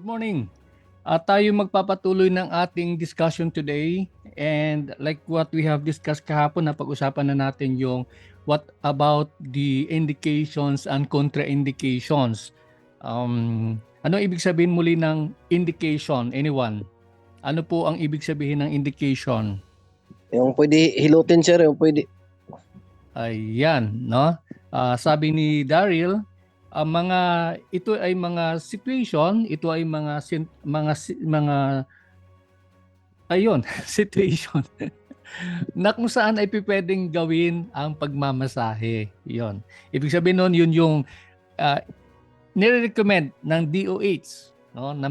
Good morning. Tayo magpapatuloy ng ating discussion today, and like what we have discussed kahapon, napag-usapan na natin yung what about the indications and contraindications. Ano ibig sabihin muli ng indication? Anyone? Ano po ang ibig sabihin ng indication? Yung pwede hilutin, sir, yung pwede. Ayan, no? Sabi ni Daryl, ito ay mga situation, ito ay mga ayun, situation na kung saan ay pwedeng gawin ang pagmamasahe. 'Yon. Ibig sabihin noon, yun yung uh, nire-recommend ng DOH, no, na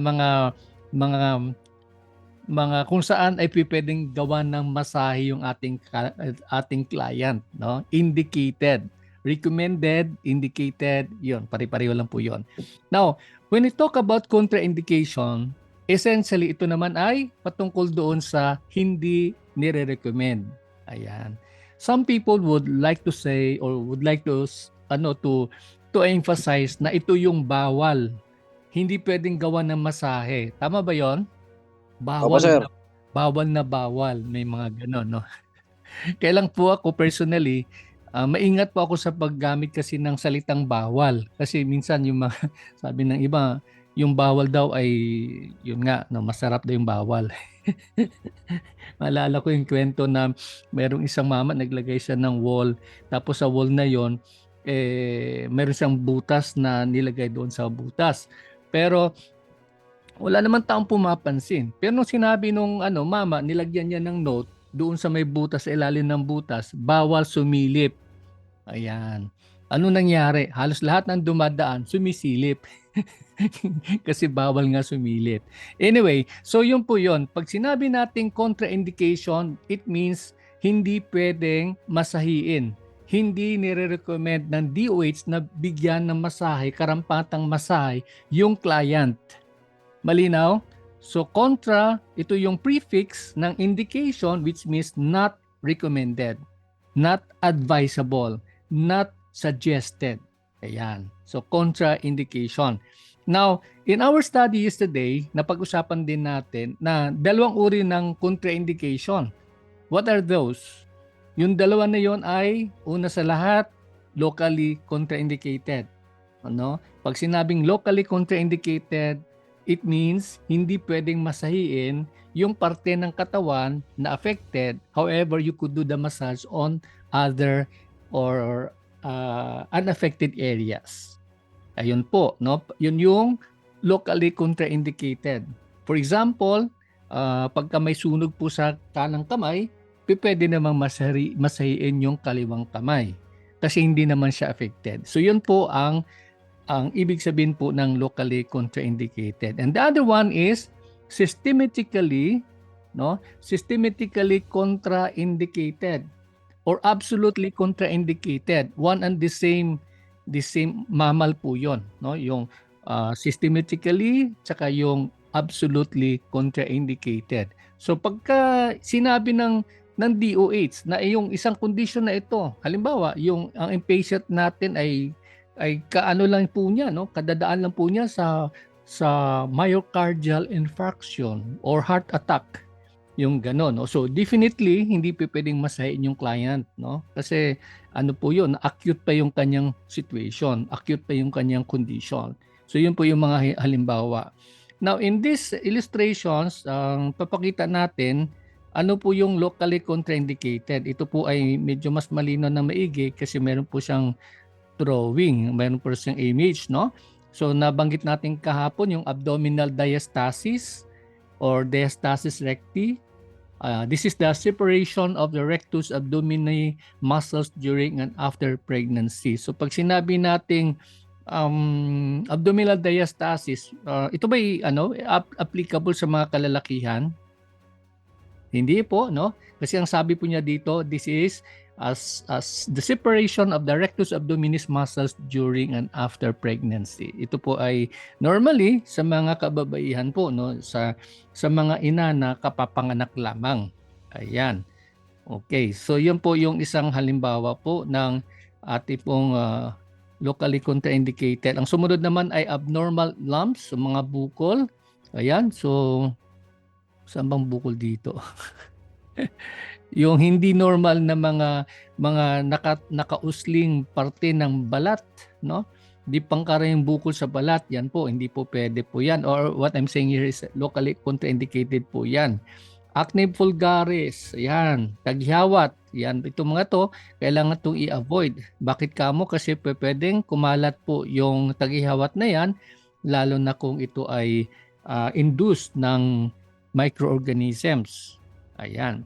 mga kung saan ay pwedeng gawa ng masahe yung ating client, no? Indicated, recommended, indicated, 'yon, pare-pareho lang po 'yon. Now, when we talk about contraindication, essentially ito naman ay patungkol doon sa hindi nire-recommend. Ayan. Some people would like to say or would like to emphasize na ito yung bawal. Hindi pwedeng gawa ng masahe. Tama ba 'yon? Opo, sir. Bawal. May mga gano'n, no? Kaya lang po ako personally, maingat po ako sa paggamit kasi ng salitang bawal. Kasi minsan yung mga, sabi ng iba, yung bawal daw ay, yun nga, no, masarap daw yung bawal. Maalala ko yung kwento na merong isang mama, naglagay siya ng wall. Tapos sa wall na yon, meron siyang butas na nilagay doon sa butas. Pero wala naman taong pumapansin. Pero nung sinabi nung mama, nilagyan niya ng note doon sa may butas, sa ilalim ng butas, bawal sumilip. Ayan. Ano nangyari? Halos lahat ng dumadaan, sumisilip. Kasi bawal nga sumilip. Anyway, so yun po yun. Pag sinabi nating contraindication, it means hindi pwedeng masahiin. Hindi nire-recommend ng DOH na bigyan ng masahe, karampatang masahe, yung client. Malinaw? So contra, ito yung prefix ng indication, which means not recommended, not advisable, not suggested. Ayan. So contraindication. Now, in our study yesterday, napag-usapan din natin na dalawang uri ng contraindication. What are those? Yung dalawa na yon ay, una sa lahat, locally contraindicated. Ano? Pag sinabing locally contraindicated, it means hindi pwedeng masahiin yung parte ng katawan na affected. However, you could do the massage on other or unaffected areas. Ayun po, no? Yun yung locally contraindicated. For example, pagka may sunog po sa kanang kamay, pwede namang masahiin yung kaliwang kamay kasi hindi naman siya affected. So yun po ang ibig sabihin po ng locally contraindicated. And the other one is systematically contraindicated or absolutely contraindicated. One and the same mammal po 'yon, no? Yung systematically tsaka yung absolutely contraindicated. So pagka sinabi ng DOH na yung isang condition na ito, halimbawa, yung ang impatient natin ay kaano lang po niya, no? Kadadaan lang po niya sa myocardial infarction or heart attack. Yung gano'n, no? So definitely hindi pwedeng masahin yung client, no? Kasi ano po 'yun, acute pa yung kanyang situation, acute pa yung kanyang condition. So yun po yung mga halimbawa. Now in these illustrations, ang papakita natin ano po yung locally contraindicated. Ito po ay medyo mas malinaw na maigi kasi meron po siyang drawing, mayroon po siyang image, no? So nabanggit natin kahapon yung abdominal diastasis or diastasis recti. This is the separation of the rectus abdominae muscles during and after pregnancy. So pag sinabi nating abdominal diastasis, ito ba applicable sa mga kalalakihan? Hindi po, no? Kasi ang sabi po niya dito, this is as the separation of the rectus abdominis muscles during and after pregnancy. Ito po ay normally sa mga kababaihan po, no, sa mga ina na kapapanganak lamang. Ayan. Okay, so yun po yung isang halimbawa po ng ating pong locally contraindicated. Ang sumunod naman ay abnormal lumps, mga bukol Ayan, so saan bang bukol dito? Yung hindi normal na mga nakausling parte ng balat, no? Di pangkaraniwang bukol sa balat, yan po, hindi po pwede po yan. Or what I'm saying here is locally contraindicated po yan. Acne vulgaris, yan. Taghiyawat, yan. Itong mga to, kailangan itong i-avoid. Bakit kamo? Kasi pwedeng kumalat po yung taghiyawat na yan, lalo na kung ito ay induced ng microorganisms. Ayan.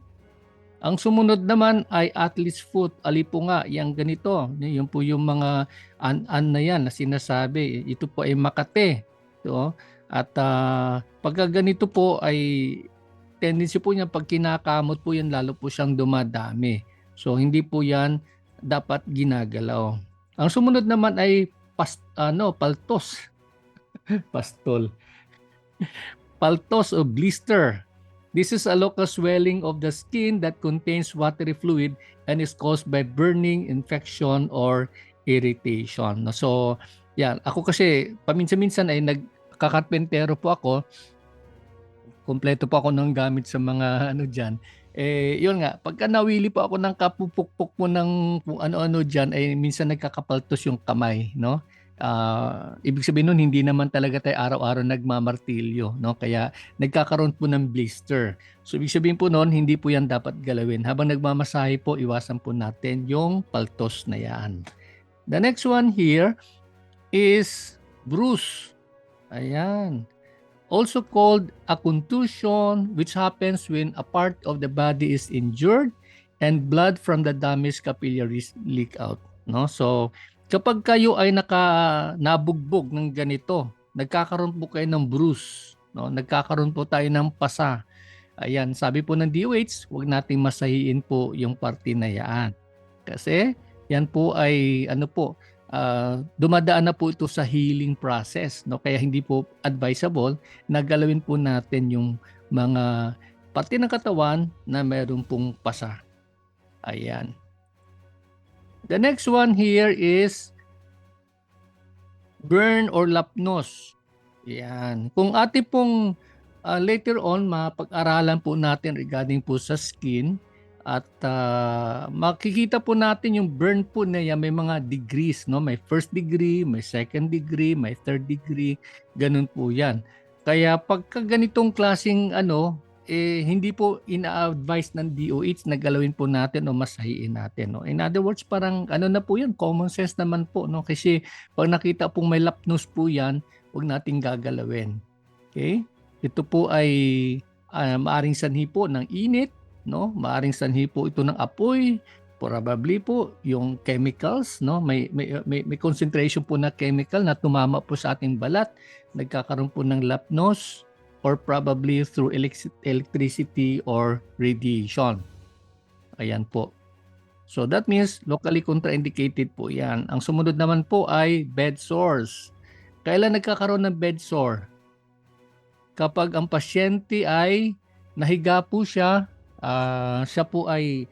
Ang sumunod naman ay athlete's foot, alipunga, yang ganito. Yun po yung mga an na yan na sinasabi. Ito po ay makate. So, at pagka ganito po ay tendency po niya pag kinakamot po yan lalo po siyang dumadami. So hindi po yan dapat ginagalaw. Ang sumunod naman ay paltos. Pastol. Paltos o blister. This is a local swelling of the skin that contains watery fluid and is caused by burning, infection, or irritation. So, yan. Ako kasi, paminsan-minsan ay nagkakarpentero po ako. Kompleto po ako ng gamit sa mga dyan. Yun nga, pagka nawili po ako ng kapupukpok mo ng kung ano-ano dyan, minsan nagkakapaltos yung kamay, no? Ibig sabihin nun, hindi naman talaga tayo araw-araw nagmamartilyo, no? Kaya nagkakaroon po ng blister. So ibig sabihin po nun, hindi po yan dapat galawin. Habang nagmamasahe po, iwasan po natin yung paltos na yan. The next one here is bruise. Ayan. Also called a contusion, which happens when a part of the body is injured and blood from the damaged capillaries leak out. No? So, kapag kayo ay nabugbog ng ganito, nagkakaroon po kayo ng bruise, no? Nagkakaroon po tayo ng pasa. Ayan, sabi po ng DOH, huwag nating masahiin po yung parte na yan. Kasi yan po ay dumadaan na po ito sa healing process, no? Kaya hindi po advisable na galawin po natin yung mga parte ng katawan na mayroon pong pasa. Ayan. The next one here is burn or lapnos. Yan. Kung ate pong later on mapag-aralan po natin regarding po sa skin at makikita po natin yung burn po na yan, may mga degrees, no? May first degree, may second degree, may third degree, ganun po yan. Kaya pagka ganitong klaseng hindi po ina-advise ng DOH na galawin po natin o masahiin natin, no? In other words, parang na po yan, common sense naman po, no? Kasi pag nakita pong may lapnos po yan, huwag nating gagalawin. Okay? Ito po ay maaring sanhi po ng init, no? Maaring sanhi po ito ng apoy, probably po yung chemicals, no? May concentration po na chemical na tumama po sa ating balat, nagkakaroon po ng lapnos, or probably through electricity or radiation. Ayan po. So that means locally contraindicated po yan. Ang sumunod naman po ay bed sores. Kailan nagkakaroon ng bed sore? Kapag ang pasyente ay nahiga po siya, siya po ay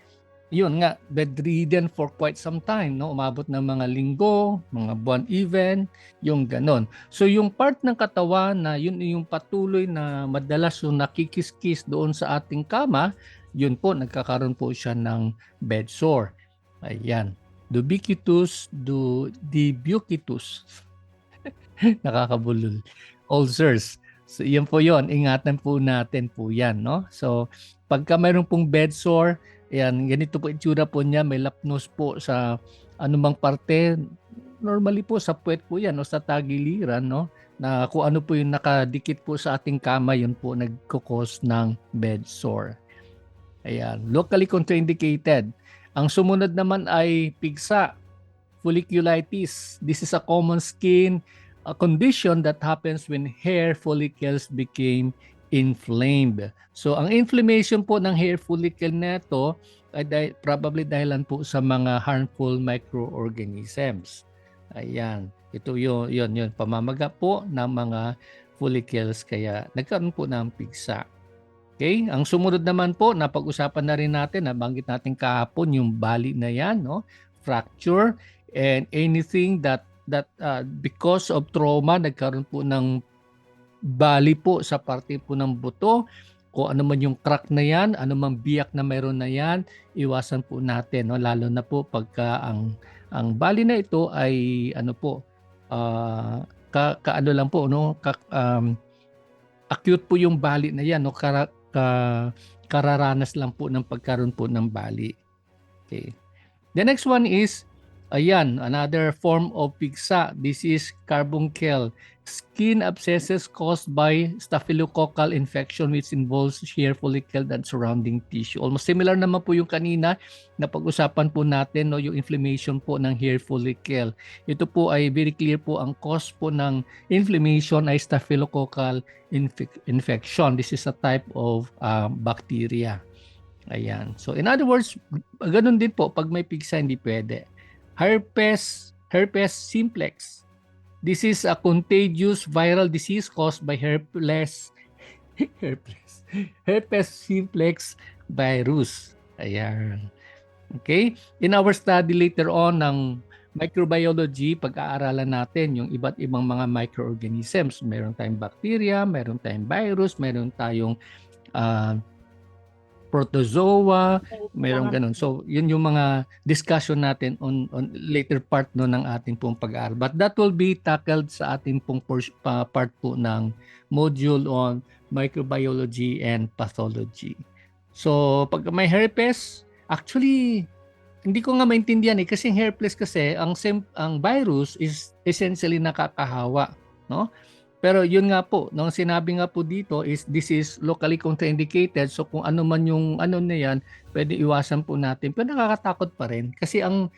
yun nga, bedridden for quite some time, no? Umabot ng mga linggo, mga buwan even, yung ganon. So yung part ng katawan na yun yung patuloy na madalas yung nakikiskis doon sa ating kama, yun po, nagkakaroon po siya ng bed sore. Ayan. Dubiquitus, debucitus. Nakakabulol. Ulcers. So yan po yun. Ingatan po natin po yan, no? So pagka mayroon pong bed sore, ayan, ganito po itsura po niya, may lapnos po sa anumang parte. Normally po sa puwet po yan o sa tagiliran, no? Na kung ano po yung nakadikit po sa ating kama, yun po nagkukos ng bed sore. Ayan, locally contraindicated. Ang sumunod naman ay pigsa, folliculitis. This is a common skin condition that happens when hair follicles became inflamed. So ang inflammation po ng hair follicle neto ay probably dahilan po sa mga harmful microorganisms. Ayan, ito yun pamamaga po ng mga follicles kaya nagkaroon po ng pigsa. Okay, ang sumunod naman po napag-usapan na rin natin, nabanggit natin kahapon yung bali na yan, no? Fracture and anything that because of trauma nagkaroon po ng bali po sa parte po ng buto, kung ano man yung crack na yan, ano man biyak na mayroon na yan, iwasan po natin, no? Lalo na po pagka ang bali na ito ay ano po, kaano lang po, no? Acute po yung bali na yan, no? Kararanas lang po ng pagkaroon po ng bali. Okay. The next one is, ayan, another form of pigsa. This is carbuncle. Skin abscesses caused by staphylococcal infection which involves hair follicle and surrounding tissue. Almost similar naman po yung kanina na pag-usapan po natin, no, yung inflammation po ng hair follicle. Ito po ay very clear po, ang cause po ng inflammation ay staphylococcal infection. This is a type of bacteria. Ayan. So in other words, ganun din po pag may pigsa hindi pwede. Herpes simplex. This is a contagious viral disease caused by herpes simplex virus. Ayan. Okay? In our study later on ng microbiology, pag-aaralan natin yung iba't ibang mga microorganisms. Meron tayong bacteria, meron tayong virus, meron tayong protozoa, mayroong ganun. So, yun yung mga discussion natin on later part no ng ating pong pag-aaral. But that will be tackled sa ating pong part po ng module on microbiology and pathology. So, pag may herpes, actually, hindi ko nga maintindihan kasi herpes kasi, ang virus is essentially nakakahawa, no? Pero yun nga po, nung sinabi nga po dito is this is locally contraindicated. So kung ano man yung ano na yan, pwede iwasan po natin. Pero nakakatakot pa rin kasi ang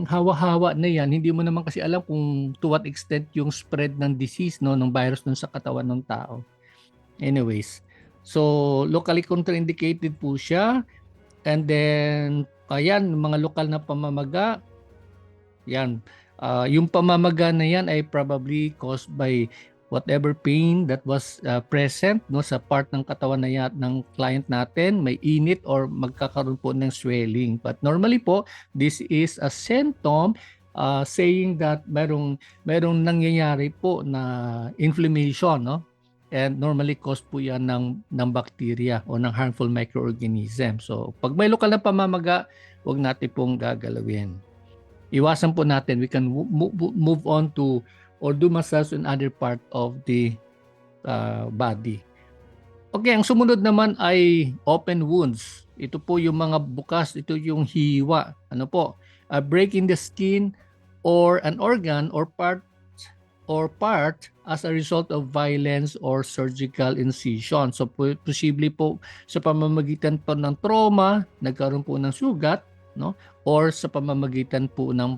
hawa-hawa na yan, hindi mo naman kasi alam kung to what extent yung spread ng disease, no, ng virus dun sa katawan ng tao. Anyways, so locally contraindicated po siya. And then, ayan, mga lokal na pamamaga, yan. Yung pamamaga na yan ay probably caused by whatever pain that was present no sa part ng katawan na yan, ng client natin, may init or magkakaroon po ng swelling. But normally po, this is a symptom saying that merong nangyayari po na inflammation, no? And normally caused po yan ng bacteria o ng harmful microorganism. So pag may lokal na pamamaga, huwag natin pong gagalawin. Iwasan po natin. We can move on to or do massage in other part of the body. Okay, ang sumunod naman ay open wounds. Ito po yung mga bukas, ito yung hiwa. Ano po? A break in the skin or an organ or part as a result of violence or surgical incision. So posible po sa pamamagitan po ng trauma, nagkaroon po ng sugat, no? Or sa pamamagitan po ng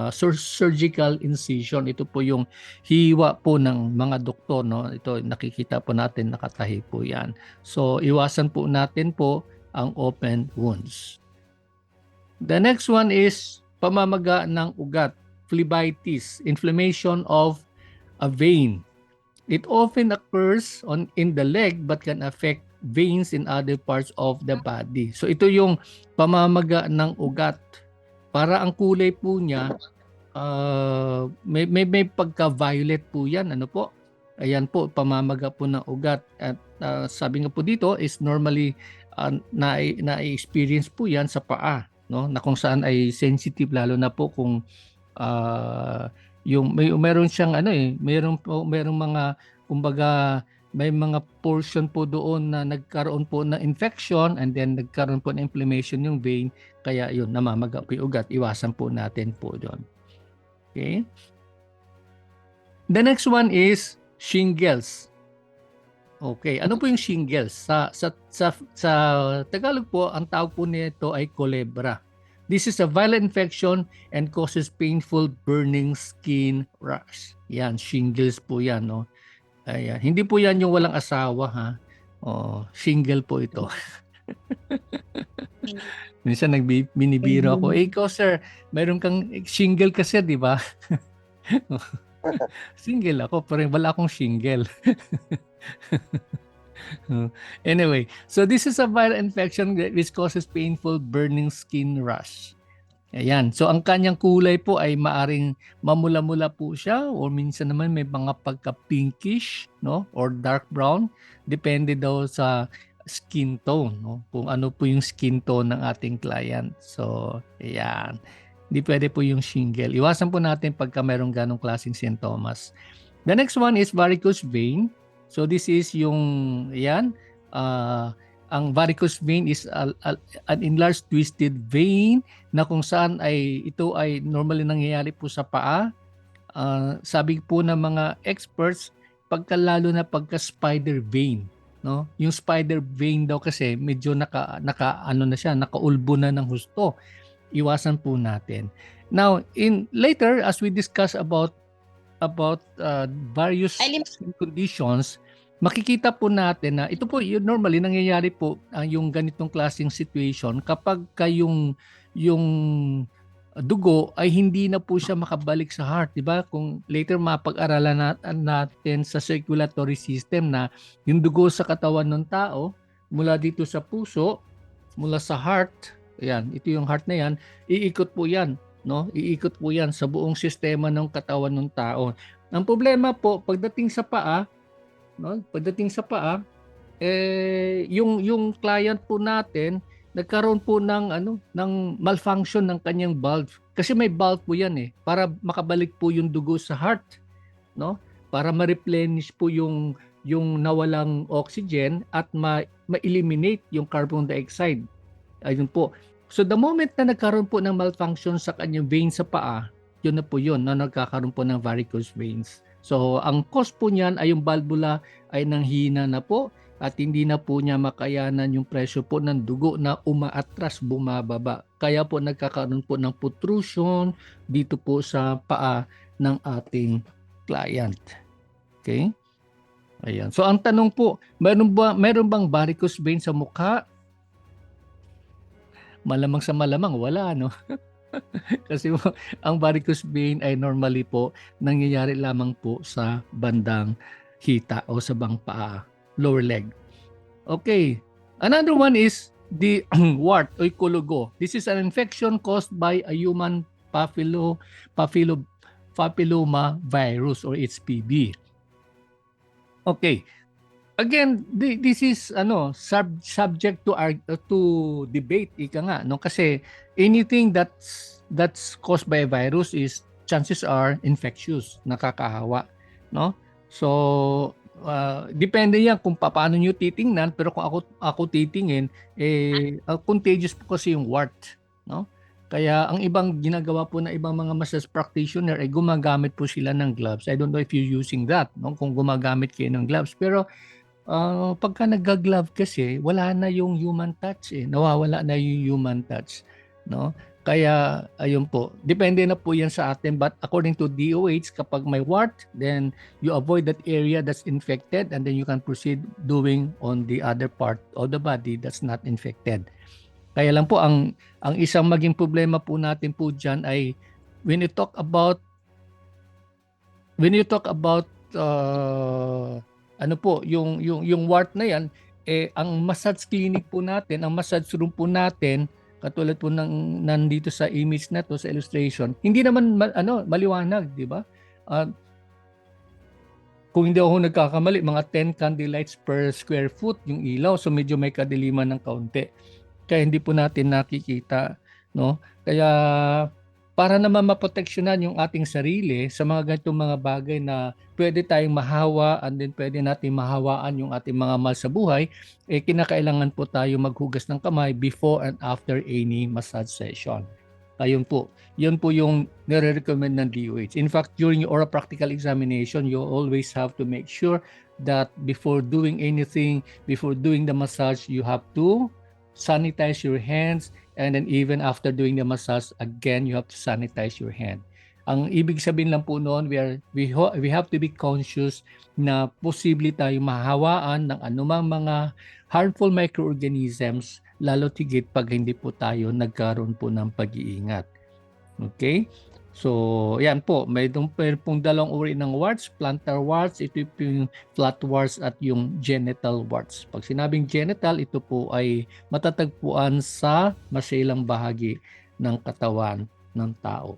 surgical incision. Ito po yung hiwa po ng mga doktor, no? Ito nakikita po natin, nakatahi po yan. So iwasan po natin po ang open wounds. The next one is pamamaga ng ugat, phlebitis, inflammation of a vein. It often occurs in the leg but can affect veins in other parts of the body. So ito yung pamamaga ng ugat. Para ang kulay po niya may pagka-violet po yan. Ano po? Ayan po, pamamaga po ng ugat. At sabi nga po dito is normally na-experience po yan sa paa, no? Na kung saan ay sensitive, lalo na po kung yung meron siyang merong mga kumbaga may mga portion po doon na nagkaroon po ng infection and then nagkaroon po ng inflammation yung vein, kaya yun namamaga po yung ugat. Iwasan po natin po doon. Okay? The next one is shingles. Okay, ano po yung shingles? Sa Tagalog po, ang tawag po nito ay kulebra. This is a viral infection and causes painful burning skin rash. Yan, shingles po yan, no? Ayan. Hindi po yan yung walang asawa, ha? Shingle po ito. Minsan binibiro ako, ikaw sir, mayroon kang shingle kasi, di ba? Single ako, pero wala akong shingle. Anyway, so this is a viral infection which causes painful burning skin rash. Ayan. So ang kanyang kulay po ay maaring mamula-mula po siya or minsan naman may mga pagka-pinkish, no? Or dark brown. Depende daw sa skin tone, no? Kung ano po yung skin tone ng ating client. So, ayan. Hindi pwede po yung shingle. Iwasan po natin pagka merong ganong klaseng sintomas. The next one is varicose vein. So this is yung, ayan, ang varicose vein is an enlarged twisted vein na kung saan ay ito ay normally nangyayari po sa paa. Sabi po ng mga experts, lalo na pagka spider vein, no? Yung spider vein daw kasi medyo naka ano na siya, nakaulbo na ng husto. Iwasan po natin. Now, in later as we discuss about various conditions, makikita po natin na ito po normally nangyayari po yung ganitong klaseng situation kapag yung dugo ay hindi na po siya makabalik sa heart, di ba? Kung later mapag-aralan natin sa circulatory system na yung dugo sa katawan ng tao mula dito sa puso, mula sa heart, ayan, ito yung heart na yan, iikot po yan, no? Iikot po yan sa buong sistema ng katawan ng tao. Ang problema po pagdating sa paa, no? Pagdating sa paa, yung client po natin nagkaroon po ng malfunction ng kanyang valve. Kasi may valve po yan para makabalik po yung dugo sa heart, no? Para ma-replenish po yung nawalang oxygen at ma-eliminate yung carbon dioxide. Ayun po. So the moment na nagkaroon po ng malfunction sa kanyang vein sa paa, yun na po yun, na nagkakaroon po ng varicose veins. So ang cause po niyan ay yung valvula ay nanghina na po at hindi na po niya makayanan yung presyo po ng dugo na umaatras, bumababa. Kaya po nagkakaroon po ng protrusion dito po sa paa ng ating client. Okay? Ayan. So ang tanong po, meron bang varicose vein sa mukha? Malamang sa malamang wala, no? Kasi ang varicose vein ay normally po nangyayari lamang po sa bandang hita o sa bang paa, lower leg. Okay. Another one is the wart o kulugo. This is an infection caused by a human papilloma virus or HPV. Okay. Again, this is subject to debate ika nga, no? Kasi anything that's caused by a virus is chances are infectious, nakakahawa, no? So depende yan kung paano niyo titingnan, pero kung ako titingin contagious po kasi yung wart, no? Kaya ang ibang ginagawa po na ibang mga massage practitioner ay gumagamit po sila ng gloves. I don't know if you're using that, no? Kung gumagamit kayo ng gloves, pero pagka nagga-glove kasi wala na yung human touch nawawala na yung human touch, no? Kaya ayun po, depende na po yan sa atin, but according to DOH, kapag may wart, then you avoid that area that's infected and then you can proceed doing on the other part of the body that's not infected. Kaya lang po ang isang maging problema po natin po diyan ay when you talk about yung wart na yan, ang massage clinic po natin, ang massage room po natin, katulad po ng nandito sa image na to, sa illustration, hindi naman maliwanag, di ba? Kung hindi ako nagkakamali, mga 10 candlelights per square foot yung ilaw, so medyo may kadiliman ng kaunti. Kaya hindi po natin nakikita, no? Kaya para naman maproteksyonan yung ating sarili sa mga ganitong mga bagay na pwede tayong mahawa and then pwede natin mahawaan yung ating mga mahal sa buhay, kinakailangan po tayo maghugas ng kamay before and after any massage session. Ayun po. Yun po yung nire-recommend ng DOH. In fact, during your oral practical examination, you always have to make sure that before doing anything, before doing the massage, you have to sanitize your hands, and then even after doing the massage, again, you have to sanitize your hand. Ang ibig sabihin lang po noon, we have to be conscious na posible tayo mahawaan ng anumang mga harmful microorganisms, lalo tigit pag hindi po tayo nagkaroon po ng pag-iingat. Okay? So, yan po. May pong dalawang uri ng warts, plantar warts, ito yung flat warts at yung genital warts. Pag sinabing genital, ito po ay matatagpuan sa maselang bahagi ng katawan ng tao.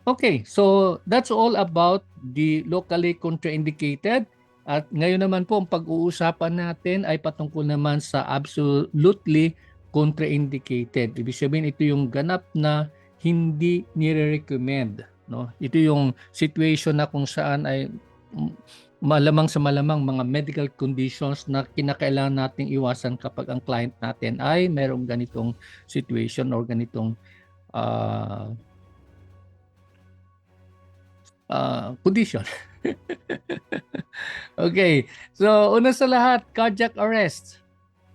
Okay, so that's all about the locally contraindicated. At ngayon naman po, ang pag-uusapan natin ay patungkol naman sa absolutely contraindicated. Ibig sabihin, ito yung ganap na hindi nire-recommend. No? Ito yung situation na kung saan ay malamang sa malamang mga medical conditions na kinakailangan nating iwasan kapag ang client natin ay mayroong ganitong situation or ganitong condition. Okay, so una sa lahat, cardiac arrest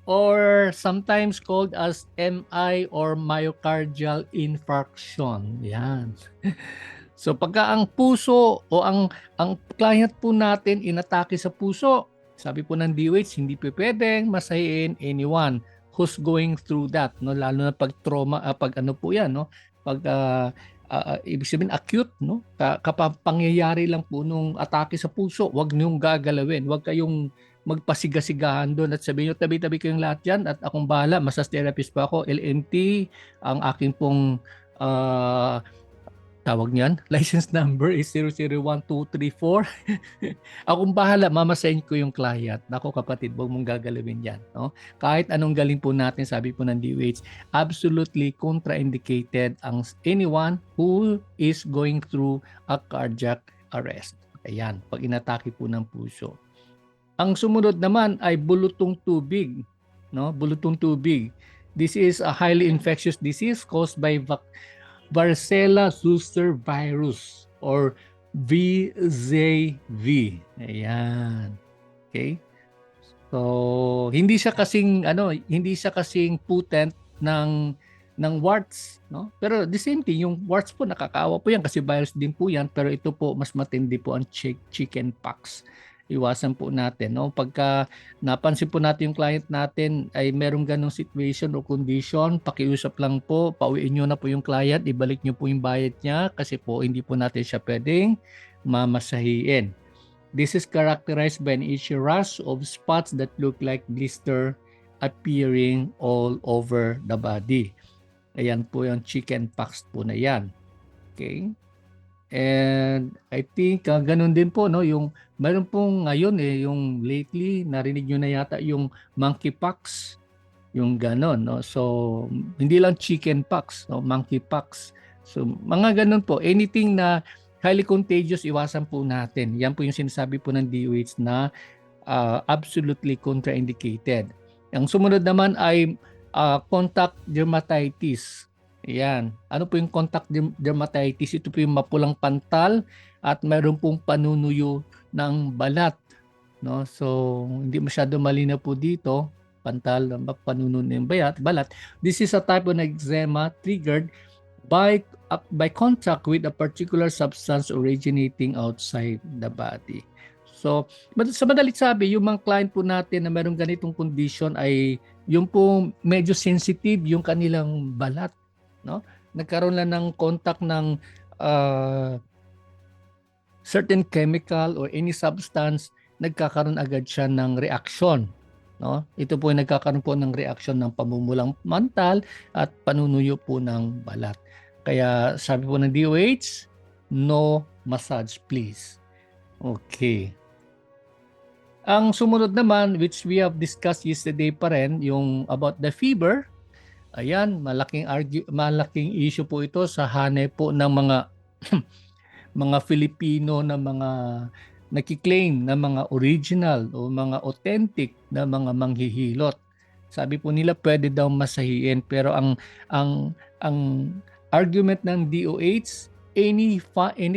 or sometimes called as MI or myocardial infarction. Yan. So pagka ang puso o ang client po natin inatake sa puso, sabi po ng DOH, hindi po pwedeng masahin anyone who's going through that, no, lalo na pag trauma, pag ano po 'yan, no, pag ibig sabihin acute, no, kapag pangyayari lang po nung atake sa puso, wag niyong gagalawin, wag kayong magpasigasigahan doon at sabihin niyo tabi-tabi kayong lahat diyan at akong bahala, massage therapist pa ako, LMT, ang aking pong tawag niyan, license number is 001234. Akong bahala, mamasahin ko yung client. Nako kapatid, huwag mong gagalawin yan. No? Kahit anong galing po natin, sabi po ng DOH, absolutely contraindicated ang anyone who is going through a cardiac arrest. Ayan, pag inatake po ng puso. Ang sumunod naman ay bulutong tubig. No? Bulutong tubig. This is a highly infectious disease caused by Varicella zoster virus or VZV. Ayan. Okay? So, hindi siya kasing potent ng warts, no? Pero the same thing, yung warts po nakakaawa po yan kasi virus din po yan, pero ito po mas matindi po ang chickenpox. Iwasan po natin, no? Pagka napansin po natin yung client natin ay merong ganong situation o condition, pakiusap lang po, pauwiin nyo na po yung client, ibalik nyo po yung bayad niya kasi po hindi po natin siya pwedeng mamasahiin. This is characterized by an itchy rash of spots that look like blister appearing all over the body. Ayan po yung chickenpox po na yan. Okay? And I think ganun din po, no, yung mayroon pong ngayon yung lately narinig nyo na yata yung monkeypox, yung ganon, no. So hindi lang chickenpox, no, monkeypox. So mga ganun po, anything na highly contagious, iwasan po natin. Yan po yung sinasabi po ng DOH na absolutely contraindicated. Ang sumunod naman ay contact dermatitis. Ayan. Ano po yung contact dermatitis? Ito po yung mapulang pantal at mayroon pong panunuyo ng balat. No? So, hindi masyado malinaw po dito. Pantal, panunuyo ng balat. This is a type of eczema triggered by contact with a particular substance originating outside the body. So, sa madalit sabi, yung mga client po natin na mayroong ganitong condition ay yung po medyo sensitive yung kanilang balat. No? Nagkaroon lang ng contact ng certain chemical or any substance, nagkakaroon agad siya ng reaction. No? Ito po ay nagkakaroon po ng reaction ng pamumulang mantal at panunuyo po ng balat. Kaya sabi po ng DOH, no massage please. Okay. Ang sumunod naman, which we have discussed yesterday pa rin, yung about the fever. Ayan, malaking issue po ito sa hanay po ng mga mga Filipino na mga nakiklaim na mga original o mga authentic na mga manghihilot. Sabi po nila pwede daw masahiin, pero ang argument ng DOH, any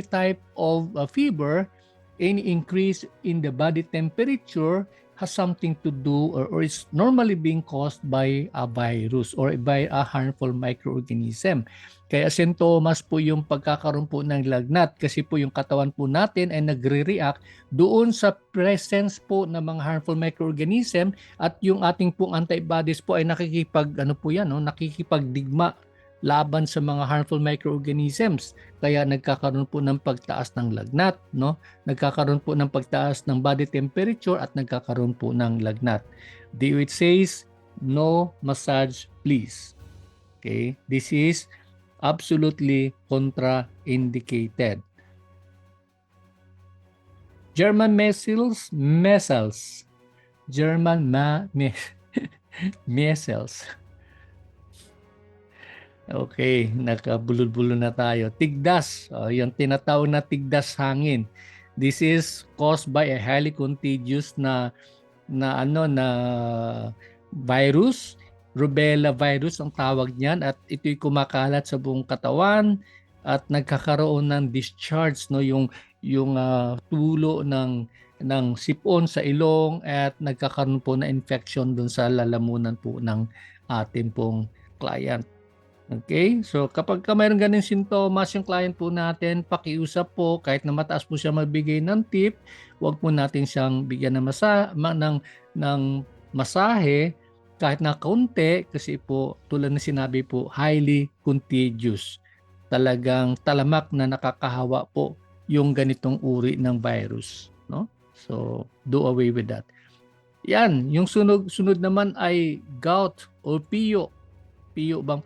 type of fever, any increase in the body temperature has something to do or is normally being caused by a virus or by a harmful microorganism. Kaya sintomas po yung pagkakaroon po ng lagnat kasi po yung katawan po natin ay nagre-react doon sa presence po ng mga harmful microorganism at yung ating pong antibodies po ay nakikipagdigma laban sa mga harmful microorganisms. Kaya nagkakaroon po ng pagtaas ng lagnat, no? Nagkakaroon po ng pagtaas ng body temperature at nagkakaroon po ng lagnat. DOH says, no massage please. Okay? This is absolutely contraindicated. German measles. German measles. Okay, nakabulol-bulol na tayo. Tigdas, yung tinatawag na tigdas hangin. This is caused by a highly contagious na virus, rubella virus ang tawag niyan, at ito'y kumakalat sa buong katawan at nagkakaroon ng discharge, no, yung tulo ng sipon sa ilong, at nagkakaroon po na infection dun sa lalamunan po ng ating pong client. Okay? So kapag mayroon ganung sintomas yung client po natin, pakiusap po kahit na mataas po siya magbigay ng tip, wag po natin siyang bigyan ng ng masahe kahit na kaunti, kasi po tulad ng sinabi po, highly contagious. Talagang talamak na nakakahawa po yung ganitong uri ng virus, no? So do away with that. Yan, yung sunod naman ay gout o piyo. Piyo bang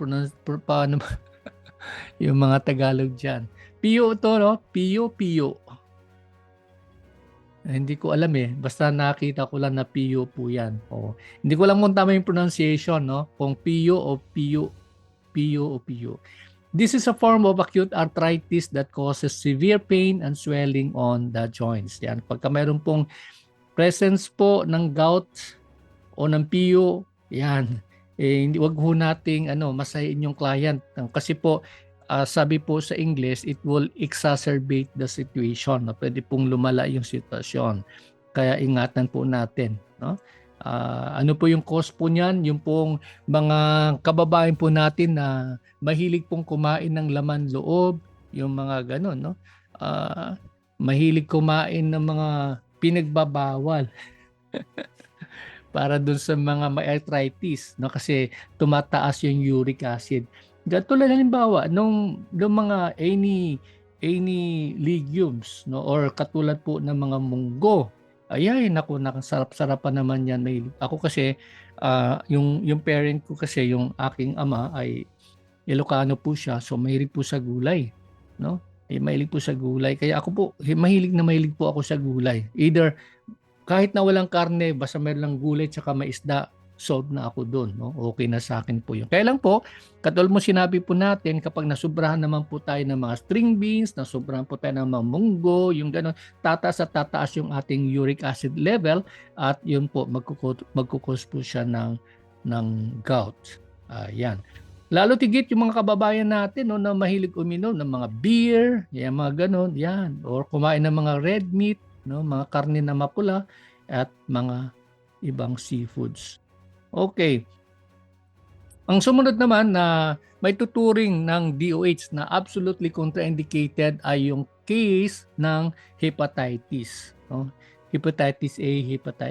paano ba yung mga Tagalog dyan? Piyo to, no? Piyo. Hindi ko alam eh. Basta nakita ko lang na piyo po yan. Hindi ko lang kung tama yung pronunciation, no? Kung piyo o piyo. Piyo o piyo. This is a form of acute arthritis that causes severe pain and swelling on the joints. Yan. Pagka mayroon pong presence po ng gout o ng piyo, yan. Hindi, wag ho nating masahin yung client, kasi po sabi po sa English, it will exacerbate the situation, no? Pwede pong lumala yung sitwasyon, kaya ingatan po natin, no? Ano po yung cause po niyan? Yung pong mga kababayan po natin na mahilig pong kumain ng laman loob, yung mga ganon, no? Mahilig kumain ng mga pinagbabawal para dun sa mga may arthritis, no, kasi tumataas yung uric acid. Tulad halimbawa nung mga any legumes, no, or katulad po ng mga munggo. Ay naku, nakasarap-sarapan naman yan. Ako kasi yung parent ko kasi, yung aking ama ay Ilocano po siya, so mahilig po sa gulay, no? Mahilig po sa gulay, kaya ako po mahilig po ako sa gulay. Either kahit na walang karne, basta meron lang gulay tsaka may isda, solved na ako doon, no? Okay na sa akin po yun. Kaya lang po, katulad mo sinabi po natin, kapag nasubrahan naman po tayo ng mga string beans, nasubrahan po tayo ng mga munggo, yung gano'n, tataas at tataas yung ating uric acid level, at yun po, magkukos po siya ng gout. Yan. Lalo tigit yung mga kababayan natin, no, na mahilig uminom ng mga beer, yan, mga gano'n, yan. Or kumain ng mga red meat, no, mga karne na mapula, at mga ibang seafoods. Okay. Ang sumunod naman na may tuturing ng DOH na absolutely contraindicated ay yung case ng hepatitis, no? Hepatitis A,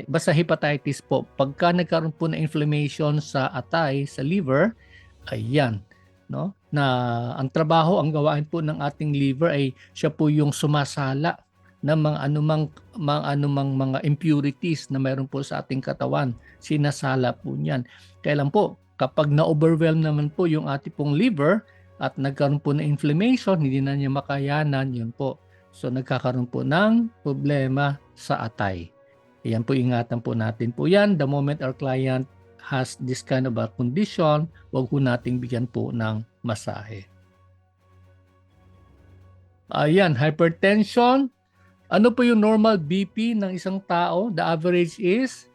basta hepatitis po. Pagka nagkaroon po ng inflammation sa atay, sa liver, ayan, no? Na ang trabaho, ang gawain po ng ating liver ay siya po yung sumasala ng mga anumang mga impurities na mayroon po sa ating katawan. Sinasala po niyan. Kaya lang po, kapag na-overwhelm naman po yung ating pong liver at nagkaroon po ng inflammation, hindi na niya makayanan, yun po. So nagkakaroon po ng problema sa atay. Yan po, ingatan po natin po yan. The moment our client has this kind of a condition, wag po nating bigyan po ng masahe. Ayan, hypertension. Ano po yung normal BP ng isang tao? The average is?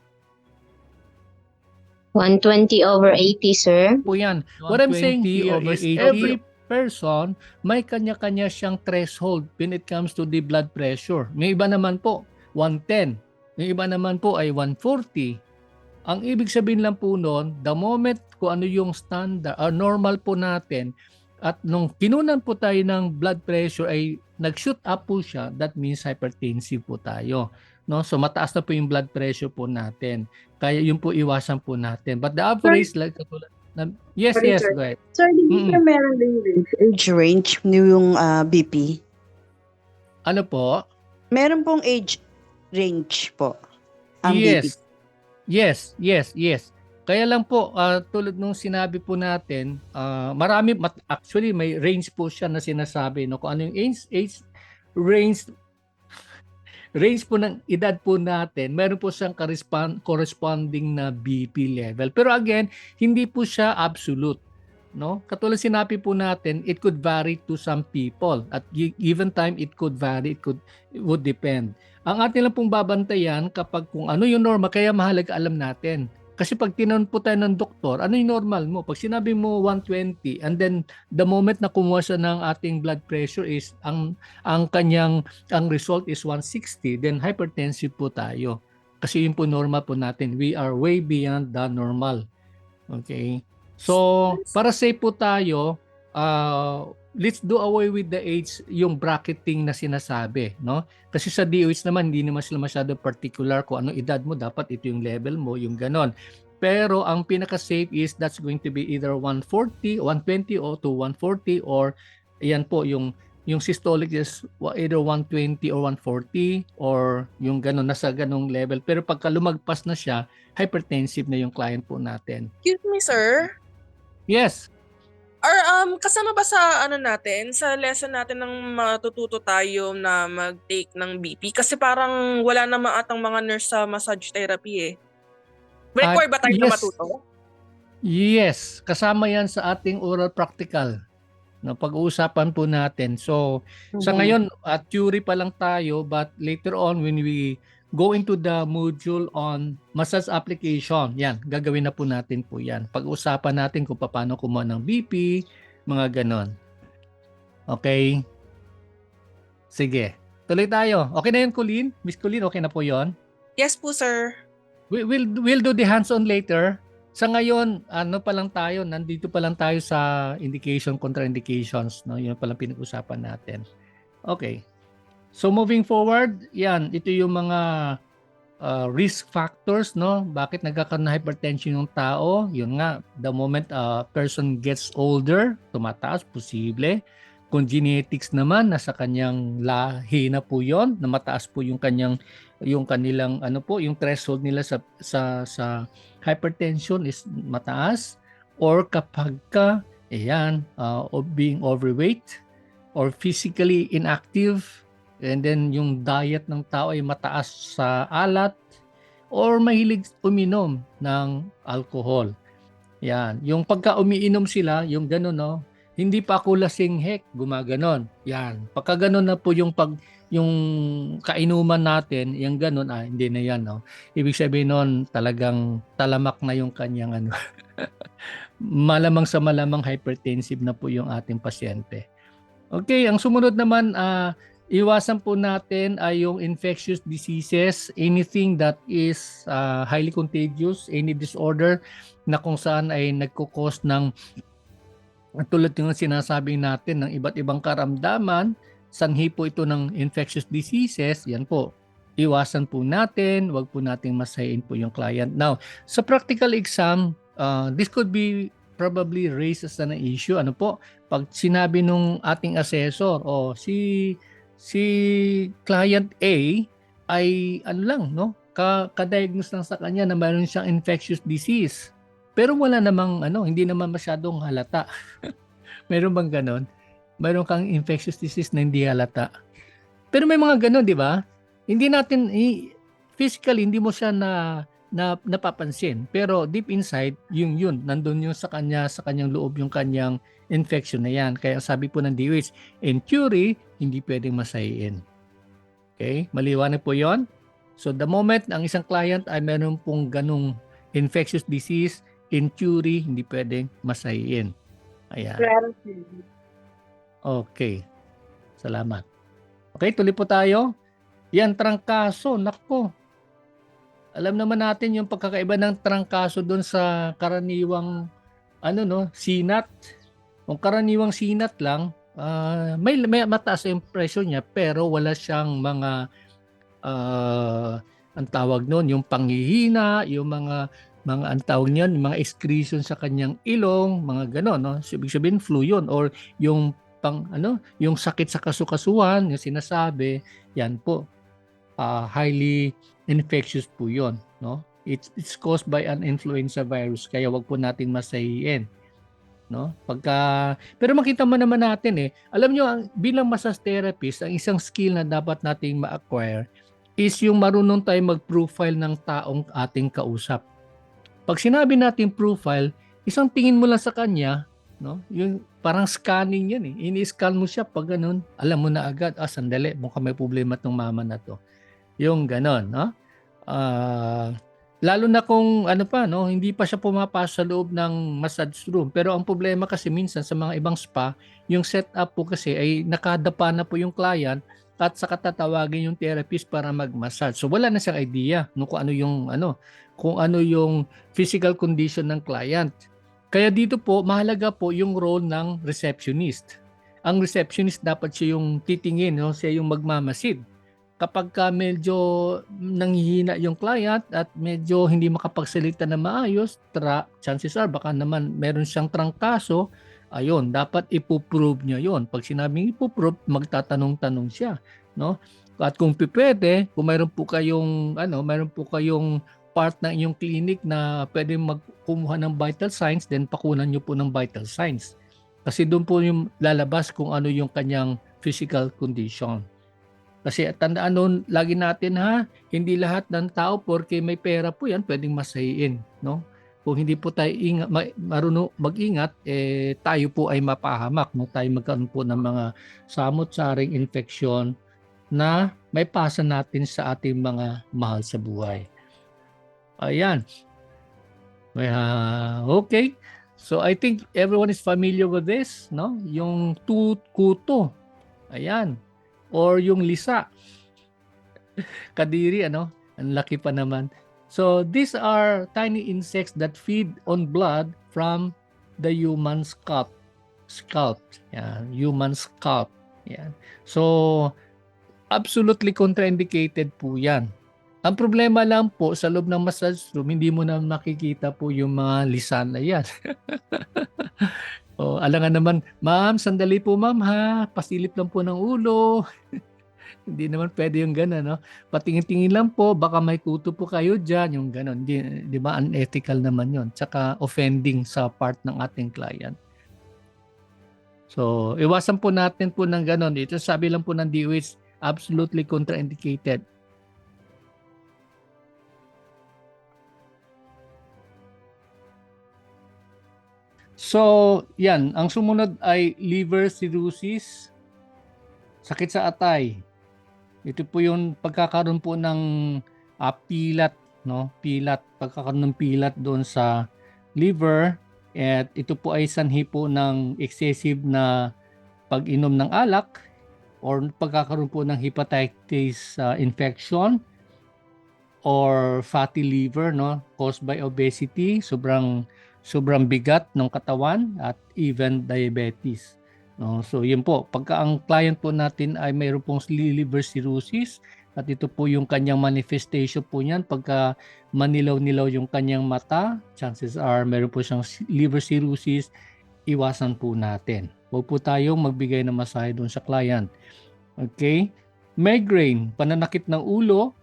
120/80, sir. Po yan. What I'm saying here is every person may kanya-kanya siyang threshold when it comes to the blood pressure. May iba naman po, 110. May iba naman po ay 140. Ang ibig sabihin lang po noon, the moment kung ano yung standard or normal po natin, at nung kinunan po tayo ng blood pressure ay nag-shoot up po siya, that means hypertensive po tayo, no? So mataas na po yung blood pressure po natin. Kaya yun po iwasan po natin. But the average, like yes, Sorry, yes, sir. go ahead. Sir, hindi sir meron din age range yung BP? Ano po? Meron pong age range po ang Yes. BP. Yes. Kaya lang po, tulad nung sinabi po natin, actually may range po siya na sinasabi, no? Kung ano yung range range po ng edad po natin, meron po siyang corresponding na BP level. Pero again, hindi po siya absolute. No? Katulad sinabi po natin, it could vary to some people. At given time, it could vary, it would depend. Ang atin lang pong babantayan kapag kung ano yung normal, kaya mahalaga alam natin. Kasi pag tinanong po tayo ng doktor, ano yung normal mo? Pag sinabi mo 120, and then the moment na kumuha siya ng ating blood pressure is ang result is 160, then hypertensive po tayo. Kasi yun po normal po natin. We are way beyond the normal. Okay? So, para safe po tayo, let's do away with the age, yung bracketing na sinasabi, no? Kasi sa DOH naman, hindi naman sila masyado particular kung anong edad mo, dapat ito yung level mo, yung ganon. Pero ang pinaka-safe is that's going to be either 140, 120 o to 140, or yan po, yung systolic is either 120 or 140 or yung ganon, nasa ganong level. Pero pagka lumagpas na siya, hypertensive na yung client po natin. Excuse me, sir. Yes. Kasama ba sa natin, sa lesson natin ng matututo tayo na mag-take ng BP? Kasi parang wala naman atang mga nurse sa massage therapy eh. Require ba tayo na Yes. matuto? Yes, kasama yan sa ating oral practical. No, pag-uusapan po natin. So, sa ngayon, theory pa lang tayo, but later on when we go into the module on massage application, yan, gagawin na po natin po yan. Pag-usapan natin kung paano kumuha ng BP, mga ganon. Okay? Sige. Tuloy tayo. Okay na yun, Colleen? Miss Colleen, okay na po yon? Yes po, sir. We'll do the hands-on later. Sa ngayon, nandito pa lang tayo sa indication, contraindications, no? Yun pa lang pinag-usapan natin. Okay. So moving forward, yan, ito yung mga risk factors, no? Bakit nagkakaroon ng hypertension yung tao? Yun nga, the moment a person gets older, tumataas, posible. Kung genetics naman, nasa kanyang lahi na po yon, na mataas po yung kanilang yung threshold nila sa hypertension is mataas, or kapag being overweight or physically inactive, and then yung diet ng tao ay mataas sa alat, or mahilig uminom ng alcohol. Yan, yung pagka umiinom sila, yung gano'n, no, hindi pa ako lasing, gumaganon. Yan, pagka gano'n na po yung kainuman natin, yung gano'n, hindi na yan, no. Ibig sabihin nun, talagang talamak na yung kanyang malamang sa malamang hypertensive na po yung ating pasyente. Okay, ang sumunod naman, iwasan po natin ay yung infectious diseases, anything that is highly contagious, any disorder na kung saan ay nagkukos ng, tulad yung sinasabi natin, ng iba't ibang karamdaman, sanhi po ito ng infectious diseases, yan po, iwasan po natin, wag po nating masahin po yung client. Now, sa practical exam, this could be probably raised as an issue. Ano po, pag sinabi nung ating assessor, si client A ay ka-diagnose lang sa kanya na mayroon siyang infectious disease. Pero wala namang hindi naman masyadong halata. Meron bang ganon? Meron kang infectious disease na hindi halata. Pero may mga ganon, di ba? Hindi natin physically hindi mo siya napapansin. Pero deep inside, yun nandun yung sa kanyang loob yung kanyang infection na yan. Kaya sabi po ng DOH, in theory, hindi pwedeng masahiin. Okay? Maliwanag po yon. So the moment ang isang client ay meron pong ganung infectious disease, in theory, hindi pwedeng masahiin. Ayan. Okay. Salamat. Okay, tuloy po tayo. Yan, trangkaso. Nako. Alam naman natin yung pagkakaiba ng trangkaso doon sa karaniwang sinat. Kung karaniwang sinat lang, may mataas yung pressure niya pero wala siyang mga ang tawag noon, yung panghihina, yung mga ang tawag niyan, mga excretion sa kanyang ilong, mga gano'n, no? So, ibig sabihin flu yun, or yung yung sakit sa kasukasuan, yung sinasabi, yan po, highly infectious po yun, no? It's caused by an influenza virus, kaya wag po nating masahiin, no? Pero makita mo naman natin alam nyo, bilang massage therapist, ang isang skill na dapat nating ma-acquire is yung marunong tayo mag-profile ng taong ating kausap. Pag sinabi natin profile, isang tingin mo lang sa kanya, no? Yung parang scanning yan Ini-scan mo siya pag ganun, alam mo na agad, sandali, mukhang may problema tong mama na to. Yung ganon, no? Lalo na kung hindi pa siya pumapasok sa loob ng massage room. Pero ang problema kasi minsan sa mga ibang spa, yung setup po kasi ay nakadapa na po yung client at saka tatawagin yung therapist para mag-massage. So wala na siyang idea kung ano yung physical condition ng client. Kaya dito po mahalaga po yung role ng receptionist. Ang receptionist dapat siya yung titingin, siya yung magmamasid. Kapag medyo nanghihina yung client at medyo hindi makapagsalita na maayos, chances are baka naman meron siyang trangkaso, ayun, dapat ipoprove niya yon. Pag sinabing ipoprove, magtatanong-tanong siya, no? At kung pwede, kung mayroon po kayong part ng inyong clinic na pwede magkumuha ng vital signs, then pakunan niyo po ng vital signs. Kasi doon po yung lalabas kung ano yung kanyang physical condition. Kasi tandaan noon, lagi natin hindi lahat ng tao porke may pera po yan pwedeng masahiin, no? Kung hindi po tayo marunong mag-ingat, tayo po ay mapahamak, no? Tayo magkaroon po ng mga samot-saring infeksyon na may pasa natin sa ating mga mahal sa buhay. Ayan. Okay. So I think everyone is familiar with this, no? Yung kuto. Ayan. Or yung lisa. Kadiri, Ang laki pa naman. So these are tiny insects that feed on blood from the human scalp. Yan, human scalp. Yan. So absolutely contraindicated po yan. Ang problema lang po sa loob ng massage room, hindi mo na makikita po yung mga lisan na yan. Alangan naman, ma'am, sandali po ma'am pasilip lang po ng ulo. Hindi naman pwede yung gano'n, no? Patingin-tingin lang po, baka may kuto po kayo dyan, yung gano'n. Di ba, unethical naman yon. Tsaka offending sa part ng ating client. So, iwasan po natin po ng gano'n. Ito sabi lang po ng DOH, absolutely contraindicated. So, yan. Ang sumunod ay liver cirrhosis, sakit sa atay. Ito po yung pagkakaroon po ng pilat, no? Pagkakaroon ng pilat doon sa liver. At ito po ay sanhi po ng excessive na pag-inom ng alak or pagkakaroon po ng hepatitis infection or fatty liver, no? Caused by obesity, sobrang bigat ng katawan at even diabetes. No? So yun po, pagka ang client po natin ay mayroon pong liver cirrhosis at ito po yung kanyang manifestation po niyan, pagka manilaw-nilaw yung kanyang mata, chances are mayroon po siyang liver cirrhosis, iwasan po natin. Huwag po tayong magbigay ng masahe doon sa client. Okay? Migraine, pananakit ng ulo.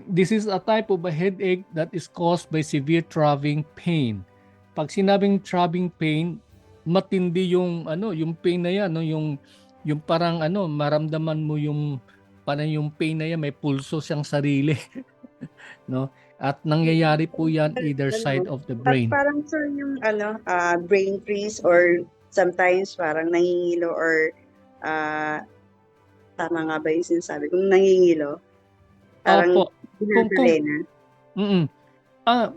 This is a type of a headache that is caused by severe throbbing pain. Pag sinabing throbbing pain, matindi yung yung pain na yan, no? Yung parang maramdaman mo yung parang yung pain na yan, may pulso siyang sarili. No? At nangyayari po yan either side of the brain. Parang sir yung brain freeze or sometimes parang nangingilo or tama nga ba yung sinasabi kung nangingilo? Parang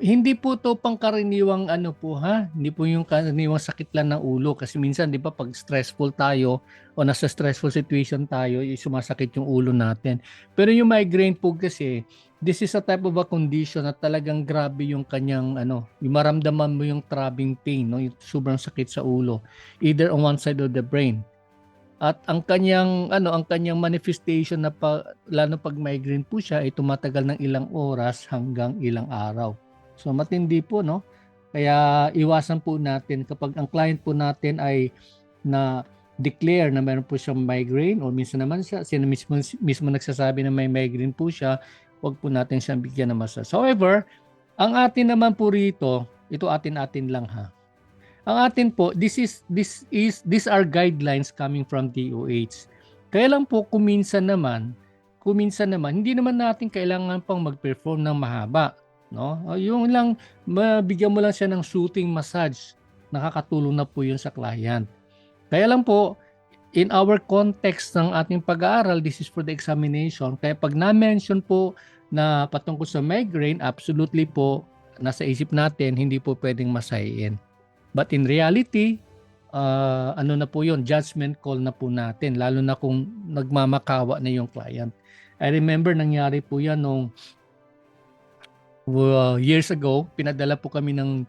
hindi po to pangkaraniwang hindi po yung karaniwang sakit lang ng ulo kasi minsan 'di ba pag stressful tayo o nasa stressful situation tayo, sumasakit yung ulo natin. Pero yung migraine po kasi, this is a type of a condition na talagang grabe yung kanyang yung maramdaman mo yung throbbing pain, no, yung sobrang sakit sa ulo, either on one side of the brain. At ang kanyang manifestation na lalo pag migraine po siya ay tumatagal ng ilang oras hanggang ilang araw. So matindi po, no? Kaya iwasan po natin kapag ang client po natin ay na declare na meron po siyang migraine o minsan naman siya mismo nagsasabi na may migraine po siya, wag po natin siyang bigyan ng massage. However, ang atin naman po rito, ito atin-atin lang ha. Ang atin po, these are guidelines coming from DOH. Kaya lang po kuminsan naman, hindi naman natin kailangan pang mag-perform ng mahaba, no? Yung lang mabigyan mo lang siya ng soothing massage, nakakatulong na po 'yun sa client. Kaya lang po, in our context ng ating pag-aaral, this is for the examination. Kaya pag na-mention po na patungkol sa migraine, absolutely po nasa isip natin, hindi po pwedeng masahin. But in reality, ano na po yun, judgment call na po natin, lalo na kung nagmamakawa na yung client. I remember nangyari po yan nung years ago, pinadala po kami ng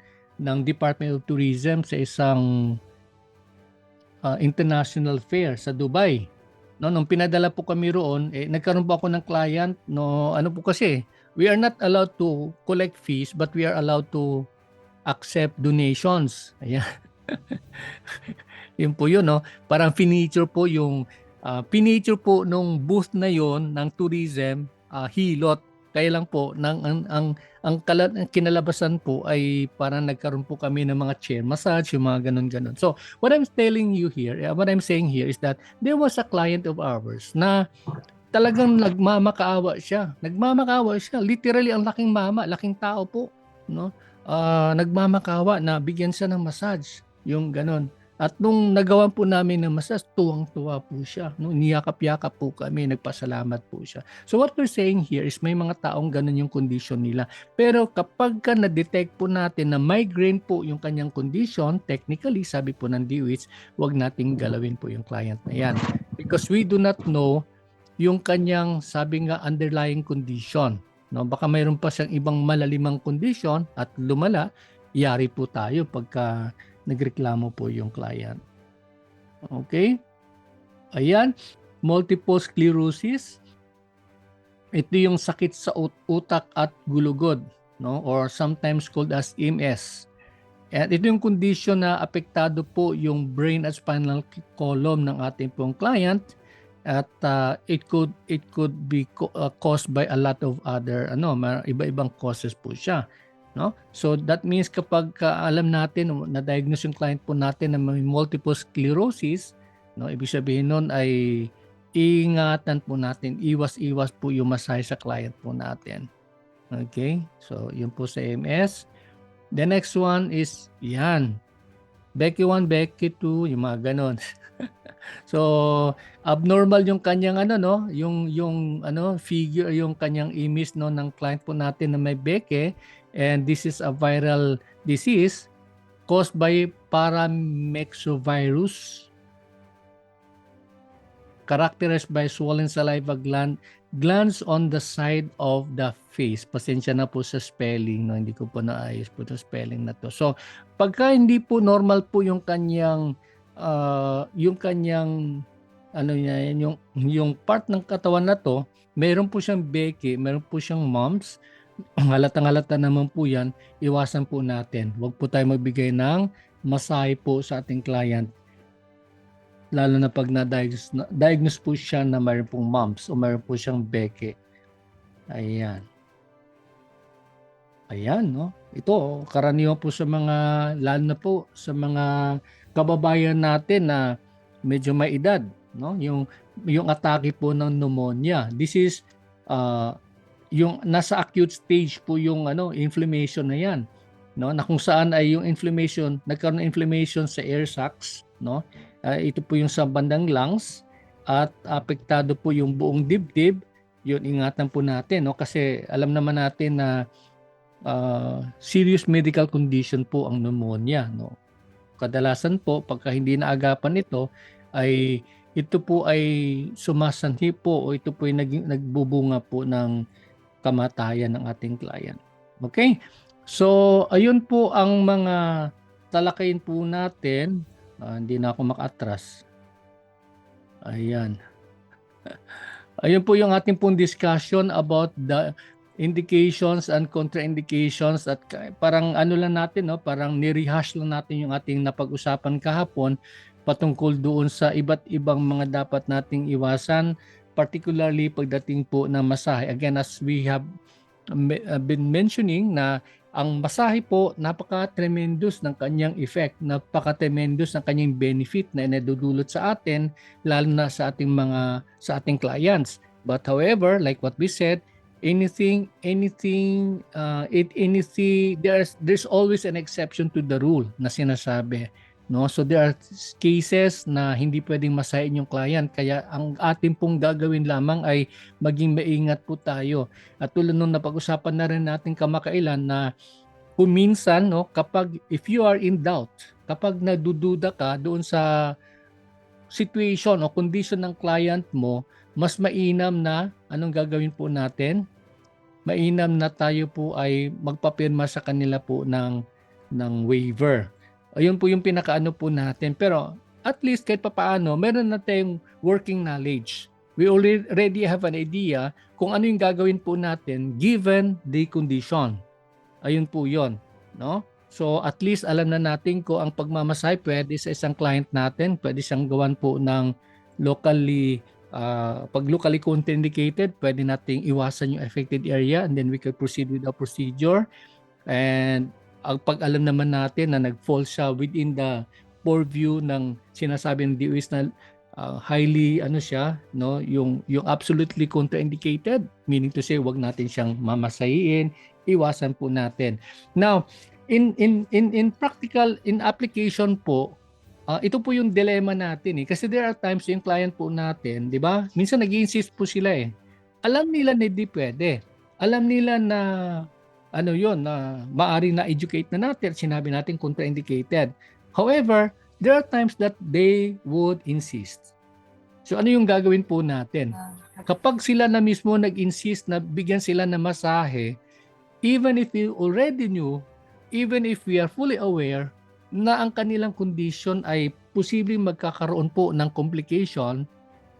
Department of Tourism sa isang international fair sa Dubai. No, nung pinadala po kami roon, nagkaroon po ako ng client, no, ano po kasi, we are not allowed to collect fees but we are allowed to accept donations. Ayan. Yun po yun, no? Parang finiture po yung nung booth na yon ng tourism, hilot. Kaya lang po ang kinalabasan po ay parang nagkaroon po kami ng mga chair massage, yung mga ganun-ganun. So, what I'm telling you here, what I'm saying here is that there was a client of ours na talagang nagmamakaawa siya. Literally ang laking mama, laking tao po, no? Nagmamakawa na bigyan siya ng massage, yung ganun. At nung nagawan po namin ng massage, tuwang-tuwa po siya. No? Niyakap-yakap po kami, nagpasalamat po siya. So what we're saying here is may mga taong ganun yung condition nila. Pero kapag ka na-detect po natin na migraine po yung kanyang condition, technically, sabi po ng DOH, huwag nating galawin po yung client na yan. Because we do not know yung kanyang, sabi nga, underlying condition. No, baka mayroon pa siyang ibang malalimang condition at lumala, yari po tayo pagka nagreklamo po yung client. Okay? Ayan, multiple sclerosis. Ito yung sakit sa utak at gulugod, no? Or sometimes called as MS. At ito yung condition na apektado po yung brain at spinal column ng ating pong client. At it could be caused by a lot of other iba-ibang causes po siya, no? So that means kapag alam natin na diagnose yung client po natin na may multiple sclerosis, no, ibig sabihin nun ay ingatan po natin, iwas po yung massage sa client po natin. Okay? So yun po sa MS. The next one is yan. Becky 1, Becky 2, yung mga ganon. So abnormal yung kanyang yung figure, yung kanyang image no ng client po natin na may Becky, and this is a viral disease caused by paramyxovirus characterized by swollen saliva glands on the side of the face. Pasensya na po sa spelling, no, hindi ko po naayos po 'tong spelling na to. So pagka hindi po normal po yung kanyang yung part ng katawan na to, meron po siyang Becky, meron po siyang mumps, halatang-halata naman po yan, iwasan po natin. Huwag po tayo magbigay ng masahe po sa ating client. Lalo na pag na-diagnose po siya na mayroon pong mumps o mayroon po siyang Becky. Ayan. Ayan, no? Ito, karaniwan po sa mga, lalo na po sa mga kababayan natin na medyo may edad, no? Yung atake po ng pneumonia. This is yung nasa acute stage po yung inflammation na yan, no? Na kung saan ay yung inflammation, nagkaroon ng inflammation sa air sacs, no? Ito po yung sa bandang lungs at apektado po yung buong dibdib. Yun, ingatan po natin, no? Kasi alam naman natin na serious medical condition po ang pneumonia, no? Kadalasan po pagka hindi naagapan ito ay ito po ay sumasanhi po o ito po ay nagbubunga po ng kamatayan ng ating client. Okay? So ayun po ang mga talakayin po natin. Hindi na ako maka-atras. Ayan. Ayun po yung ating pong discussion about the indications and contraindications, at parang lang natin, no, parang ni-rehash lang natin yung ating napag-usapan kahapon patungkol doon sa iba't ibang mga dapat nating iwasan particularly pagdating po ng masahe. Again, as we have been mentioning na ang masahe po napaka-tremendous ng kanyang effect, napaka-tremendous ng kanyang benefit na inadudulot sa atin, lalo na sa ating clients. But however, like what we said, there's always an exception to the rule na sinasabi. No, so there are cases na hindi pwedeng masahin yung client, kaya ang atin pong gagawin lamang ay maging maingat po tayo. At tulad nung napag-usapan na rin natin kamakailan na kung minsan, no, kapag if you are in doubt, kapag nadududa ka doon sa situation o condition ng client mo, mas mainam na anong gagawin po natin? Mainam na tayo po ay magpapirma sa kanila po ng waiver. Ayun po yung pinakaano po natin. Pero at least kahit papaano, meron na tayong working knowledge. We already have an idea kung ano yung gagawin po natin given the condition. Ayun po yun. No? So at least alam na natin kung ang pagmamasahe pwede sa isang client natin, pwede siyang gawan po ng locally, pag locally contraindicated, pwede nating iwasan yung affected area and then we can proceed with the procedure. And pag alam naman natin na nag-fall siya within the purview ng sinasabi ng DOH na highly no, yung absolutely contraindicated, meaning to say wag natin siyang mamasahiin, iwasan po natin. Now, in practical, in application po, ito po yung dilemma natin kasi there are times yung client po natin, di ba? Minsan nag-insist po sila Alam nila na hindi pwede. Alam nila na na maari na educate na natin, sinabi natin contraindicated. However, there are times that they would insist. So ano yung gagawin po natin? Kapag sila na mismo nag-insist na bigyan sila ng masahe, even if we already knew, even if we are fully aware na ang kanilang condition ay posibleng magkakaroon po ng complication,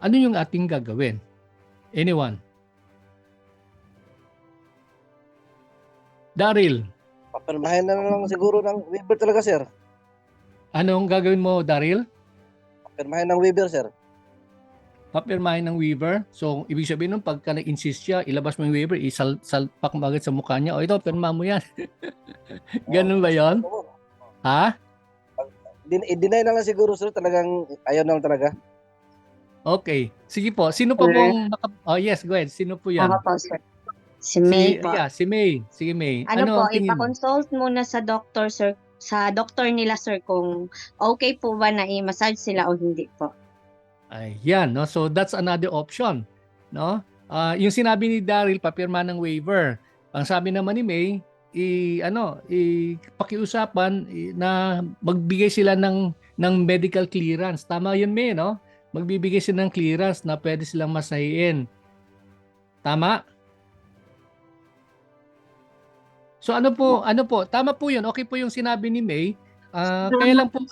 ano yung ating gagawin? Anyone? Daryl, Papirmahin na lang siguro ng waiver talaga, sir. anong gagawin mo, Daryl? Papirmahin ng waiver, sir. Papirmahin ng waiver. So, ibig sabihin nun, pagka nag-insist siya, ilabas mo yung waiver, isalpak mo agad sa mukha niya, o ito, pirma mo yan. Ganun ba yon? Ha? I-deny na lang siguro, sir. Talagang ayaw na lang talaga. Okay. Sige po. Sino pa pong... Oh, yes, go ahead. Sino po yan? Ako po, sir. Si May po. Si May. Sige, May. Ano po, ang tingin mo? ipakonsult muna sa doctor, sir. Sa doctor nila, sir, kung okay po ba na i-massage sila o hindi po. Ayan, no? So that's another option, no? Yung sinabi ni Daryl, papirma ng waiver. Ang sabi naman ni May, pakiusapan na magbigay sila ng medical clearance. Tama 'yun, May, no? Magbibigay sila ng clearance na pwede silang masahiin. Tama? So ano po, tama po 'yun. Okay po yung sinabi ni May. Kaya lang po,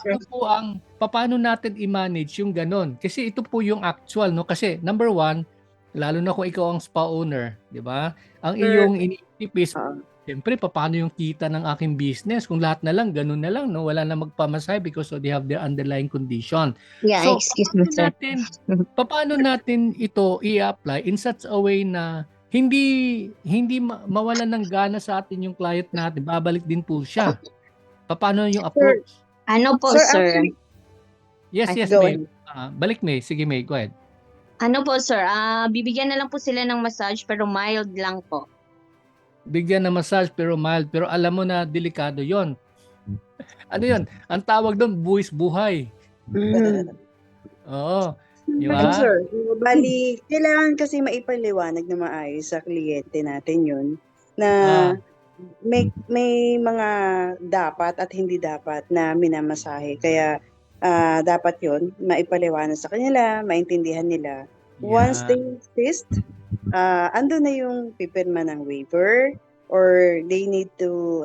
paano natin i-manage yung ganon? Kasi ito po yung actual, no? Kasi number one, lalo na kung ikaw ang spa owner, di ba? Ang iyong iniisip is, siyempre, paano yung kita ng aking business? Kung lahat na lang, ganun na lang, no? Wala na magpamasahe because they have their underlying condition. Yeah, So, excuse me, sir. paano natin ito i-apply in such a way na hindi mawalan ng gana sa atin yung client natin, babalik din po siya. Paano yung approach? Ano po, Sir, sir? actually- Yes, go May. Balik, May. Sige, May. Go ahead. Ano po, sir? Bibigyan na lang po sila ng massage pero mild lang po. Bigyan ng massage pero mild. Pero alam mo na delikado yon. Ano yon? Ang tawag doon, buwis buhay. Oo. Di ba? Sir, bali, kailangan kasi maipaliwanag na maayos sa kliyente natin yun na may mga dapat at hindi dapat na minamasahe. Kaya dapat yun, maipaliwanag sa kanila, maintindihan nila. Once they insist, ando na yung pipirma ng waiver or they need to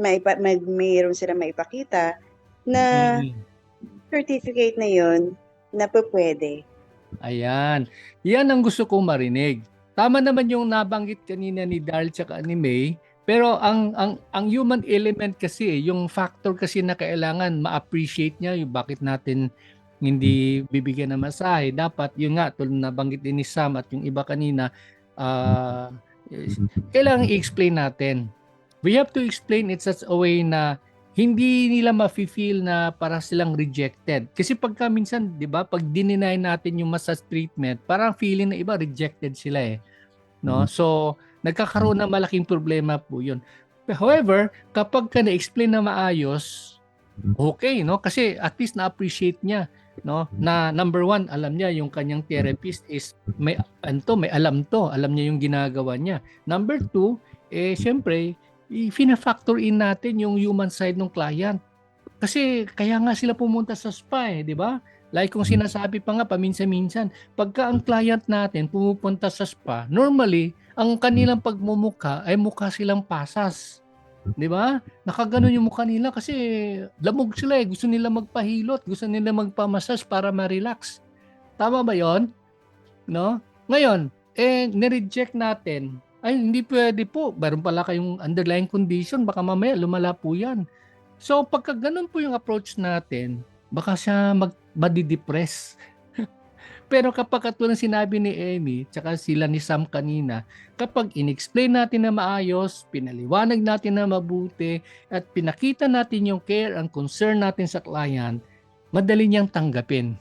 mayroon sila maipakita na certificate na yun na pwede. Ayan. Yan ang gusto kong marinig. Tama naman yung nabanggit kanina ni Daryl tsaka ni May, pero ang human element kasi, yung factor kasi na kailangan ma-appreciate niya yung bakit natin hindi bibigyan ng masahe. Dapat yun nga, tulad na banggit din ni Sam at yung iba kanina, ah, kailangan i-explain natin. We have to explain it such a way na hindi nila mafe-feel na para silang rejected. Kasi pagka minsan, 'di ba, pag dininay natin yung massage treatment, parang feeling na iba rejected sila eh, no? So, nagkakaroon ng malaking problema po 'yun. However, kapag ka na-explain na maayos, okay, no? Kasi at least na-appreciate niya, no? Na number one, alam niya yung kanyang therapist is may may alam niya yung ginagawa niya. Number two, syempre, i-factor in natin yung human side ng client. Kasi kaya nga sila pumunta sa spa di ba? Like kung sinasabi pa nga paminsan-minsan, pagka ang client natin pumupunta sa spa, normally, ang kanilang pagmumukha ay mukha silang pasas. Di ba? Nakaganon yung mukha nila kasi lamog sila Gusto nila magpahilot, gusto nila magpamasas para ma-relax. Tama ba yon? No? Ngayon, nireject natin. Ay, hindi pwede po. Meron pala kayong underlying condition. Baka mamaya lumala po yan. So, pagka ganun po yung approach natin, baka siya madidepress. Pero kapag katulad ng sinabi ni Amy, tsaka sila ni Sam kanina, kapag in-explain natin na maayos, pinaliwanag natin na mabuti, at pinakita natin yung care and concern natin sa client, madali niyang tanggapin.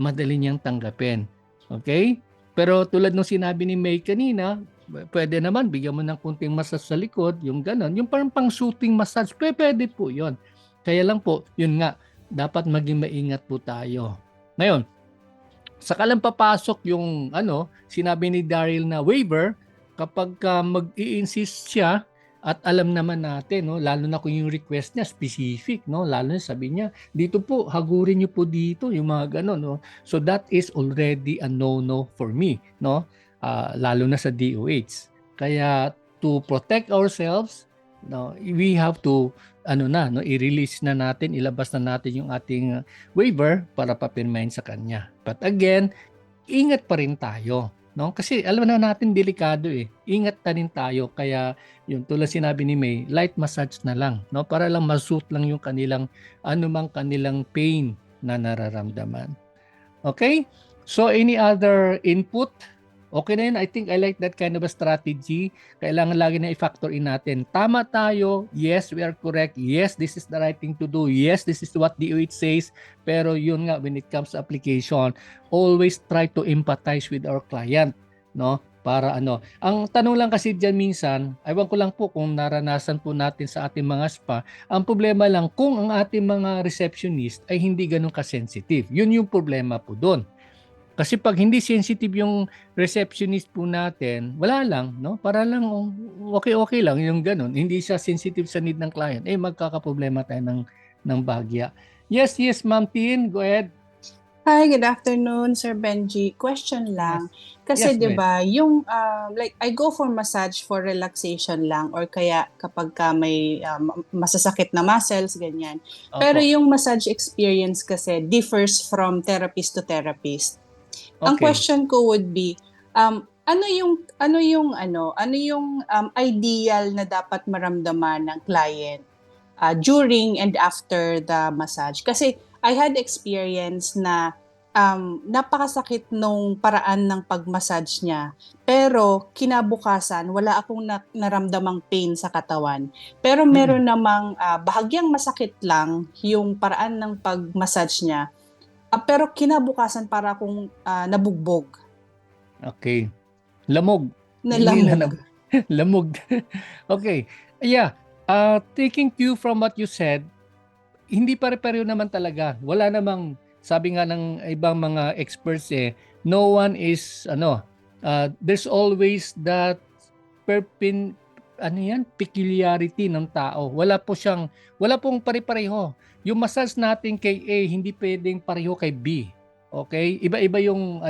Madali niyang tanggapin. Okay? Pero tulad ng sinabi ni May kanina, pwede naman, bigyan mo ng kunting massage sa likod, yung ganon. Yung parang pang-soothing massage, pwede po yon. Kaya lang po, yun nga, dapat maging maingat po tayo. Ngayon, saka lang papasok yung sinabi ni Daryl na waiver, kapag mag-i-insist siya, at alam naman natin, no, lalo na kung yung request niya specific, no, lalo na sabi niya, dito po, hagurin niyo po dito, yung mga ganon, no. So that is already a no-no for me, no. Lalo na sa DOH. Kaya to protect ourselves, no, we have to i-release na natin, ilabas na natin yung ating waiver para papirmahin sa kanya. But again, ingat pa rin tayo, no? Kasi alam na natin delikado Ingat na rin tayo. Kaya yung tulad sinabi ni May, light massage na lang, no? Para lang ma-soothe lang yung kanilang anumang kanilang pain na nararamdaman. Okay? So any other input? Okay na yun. I think I like that kind of a strategy. Kailangan lagi na i-factor in natin. Tama tayo. Yes, we are correct. Yes, this is the right thing to do. Yes, this is what DOH says. Pero yun nga, when it comes to application, always try to empathize with our client. No? Para Ang tanong lang kasi dyan minsan, aywan ko lang po kung naranasan po natin sa ating mga spa, ang problema lang kung ang ating mga receptionist ay hindi ganun ka-sensitive. Yun yung problema po doon. Kasi pag hindi sensitive yung receptionist po natin, wala lang, no? Para lang okay lang yung ganun. Hindi siya sensitive sa need ng client. Magkakaproblema tayo ng bagya. Yes, Ma'am Tin, go ahead. Hi, good afternoon, Sir Benji. Question lang. Kasi Yes, 'di ba, yung like I go for massage for relaxation lang or kaya kapag ka may masasakit na muscles ganyan. Pero yung massage experience kasi differs from therapist to therapist. Ang question ko would be, ano yung ideal na dapat maramdaman ng client during and after the massage? Kasi I had experience na napakasakit nung paraan ng pag-massage niya. Pero kinabukasan, wala akong naramdamang pain sa katawan. Pero meron namang bahagyang masakit lang yung paraan ng pag-massage niya. Pero kinabukasan para akong nabugbog. Okay. Lamog. Nalamog. Lamog. Okay. Yeah. Taking cue from what you said, hindi pare-pareho naman talaga. Wala namang, sabi nga ng ibang mga experts no one is, there's always that peculiarity ng tao. Wala pong pare-pareho. Yung massage natin kay A, hindi pwedeng pareho kay B. Okay? Iba-iba yung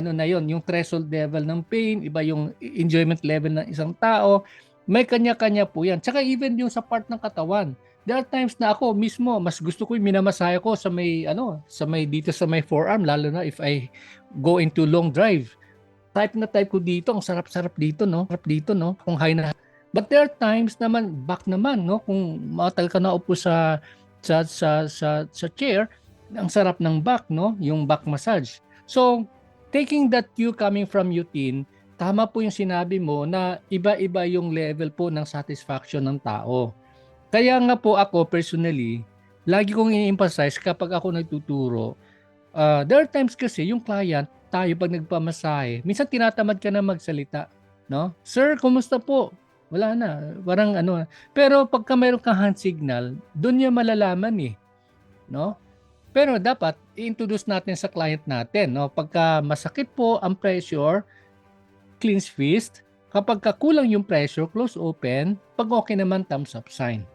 yung threshold level ng pain, iba yung enjoyment level ng isang tao. May kanya-kanya po yan. Tsaka even yung sa part ng katawan. There are times na ako mismo, mas gusto ko yung minamasahe ko sa may dito sa may forearm, lalo na if I go into long drive. Type ko dito, ang sarap-sarap dito, no? Sarap dito, no? Kung high na. But there are times naman, back naman, no? Kung matagal ka na upo sa chair, ang sarap ng back, no? Yung back massage. So, taking that cue coming from you, Tin, tama po yung sinabi mo na iba-iba yung level po ng satisfaction ng tao. Kaya nga po ako personally, lagi kong i-emphasize kapag ako nagtuturo, there are times kasi yung client, tayo pag nagpamasahe, minsan tinatamad ka na magsalita, no? Sir, kumusta po? Wala na, parang ano. Pero pagka mayroon kang hand signal, doon niya malalaman eh, no? Pero dapat i-introduce natin sa client natin, no? Pagka masakit po ang pressure, cleanse fist. Kapag kulang yung pressure, close open. Pag okay naman, thumbs up sign.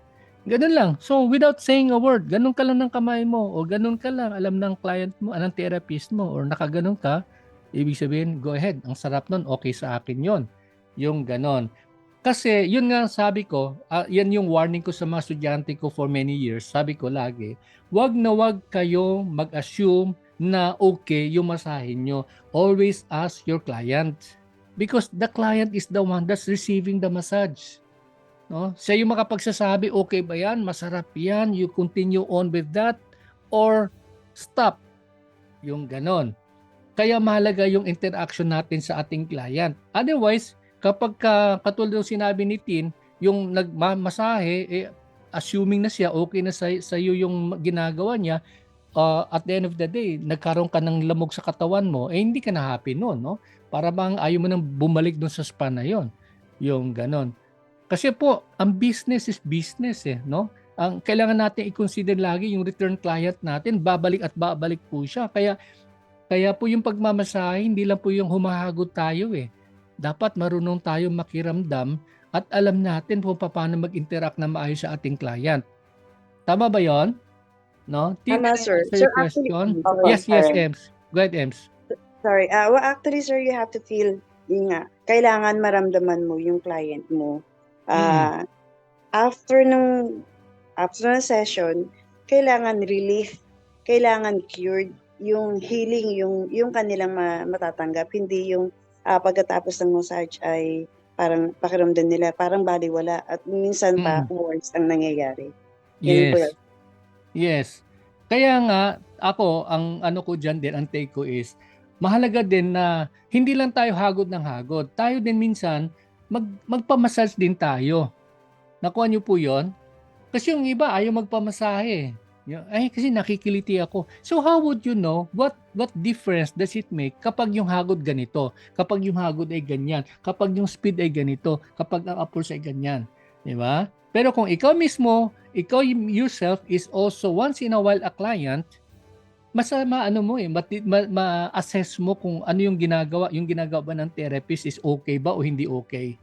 Ganun lang. So, without saying a word, ganun ka lang ng kamay mo o ganun ka lang, alam ng client mo, ng therapist mo or nakaganon ka, ibig sabihin, go ahead. Ang sarap nun, okay sa akin yon. Yung ganon. Kasi, yun nga sabi ko, yan yung warning ko sa mga estudyante ko for many years. Sabi ko lagi, wag na wag kayo mag-assume na okay yung masahin nyo. Always ask your client. Because the client is the one that's receiving the massage. No? Siya yung makapagsasabi, okay ba yan? Masarap yan? You continue on with that? Or stop? Yung ganon. Kaya mahalaga yung interaction natin sa ating client. Otherwise, kapag katulad ng sinabi ni Tin, yung nagmamasahe, assuming na siya, okay na sa iyo yung ginagawa niya, at the end of the day, nagkaroon ka ng lamog sa katawan mo, hindi ka na happy noon, no? Para bang ayaw mo nang bumalik doon sa spa na yon. Yung ganon. Kasi po, ang business is business eh, no? Ang kailangan natin i-consider lagi yung return client natin, babalik at babalik po siya. Kaya po yung pagmamasahe, hindi lang po yung humahagod tayo eh. Dapat marunong tayo makiramdam at alam natin kung paano mag-interact na maayos sa ating client. Tama ba 'yon? No? Tama, sir. Answer your Sir, actually, question? opo, Yes, sorry. Ems. Go ahead, Ems. Sorry. Well, actually, sir, you have to feel, yun nga, kailangan maramdaman mo yung client mo. After ng session, kailangan relief, kailangan cured, yung healing, yung kanilang matatanggap, hindi yung pagkatapos ng massage ay parang pakiramdam nila, parang baliwala at minsan pa worse ang nangyayari. Yun po Yes. yun. Yes. Kaya nga, ako, ang ano ko dyan din, ang take ko is, mahalaga din na hindi lang tayo hagod ng hagod. Tayo din minsan, magpamassage din tayo. Nakuha niyo po yon? Kasi yung iba, ayaw magpamasahe. Ay, kasi nakikiliti ako. So how would you know what difference does it make kapag yung hagod ganito, kapag yung hagod ay ganyan, kapag yung speed ay ganito, kapag ang approach ay ganyan. Di ba? Pero kung ikaw mismo, ikaw yourself is also once in a while a client, ma-assess mo kung ano yung ginagawa ba ng therapist is okay ba o hindi okay.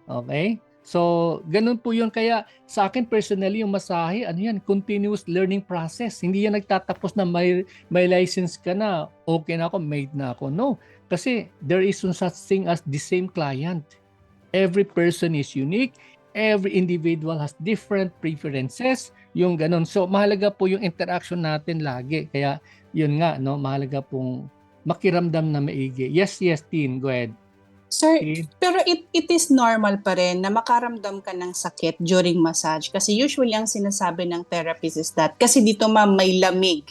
Okay? So, ganun po yun. Kaya sa akin personally, yung masahe, ano yan, continuous learning process. Hindi yan nagtatapos na may license ka na, okay na ako, made na ako. No. Kasi there is no such thing as the same client. Every person is unique. Every individual has different preferences. Yung ganun. So, mahalaga po yung interaction natin lagi. Kaya, yun nga, no, mahalaga pong makiramdam na maigi. Yes, Tin, go ahead. Sir, Tin? pero it is normal pa rin na makaramdam ka ng sakit during massage kasi usually ang sinasabi ng therapist is that kasi dito ma'am may lamig.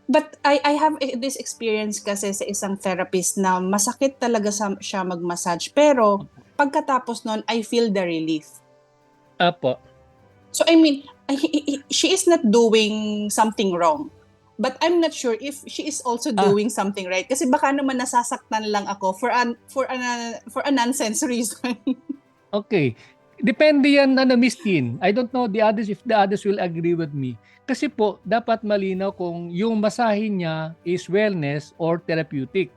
But I have this experience kasi sa isang therapist na masakit talaga siya mag-massage pero pagkatapos nun I feel the relief. Apo. So I mean, she is not doing something wrong. But I'm not sure if she is also doing something right. Kasi baka naman nasasaktan lang ako for a nonsense reason. Okay. Depende yan na Miss Tin. I don't know if the others will agree with me. Kasi po, dapat malinaw kung yung masahin niya is wellness or therapeutic.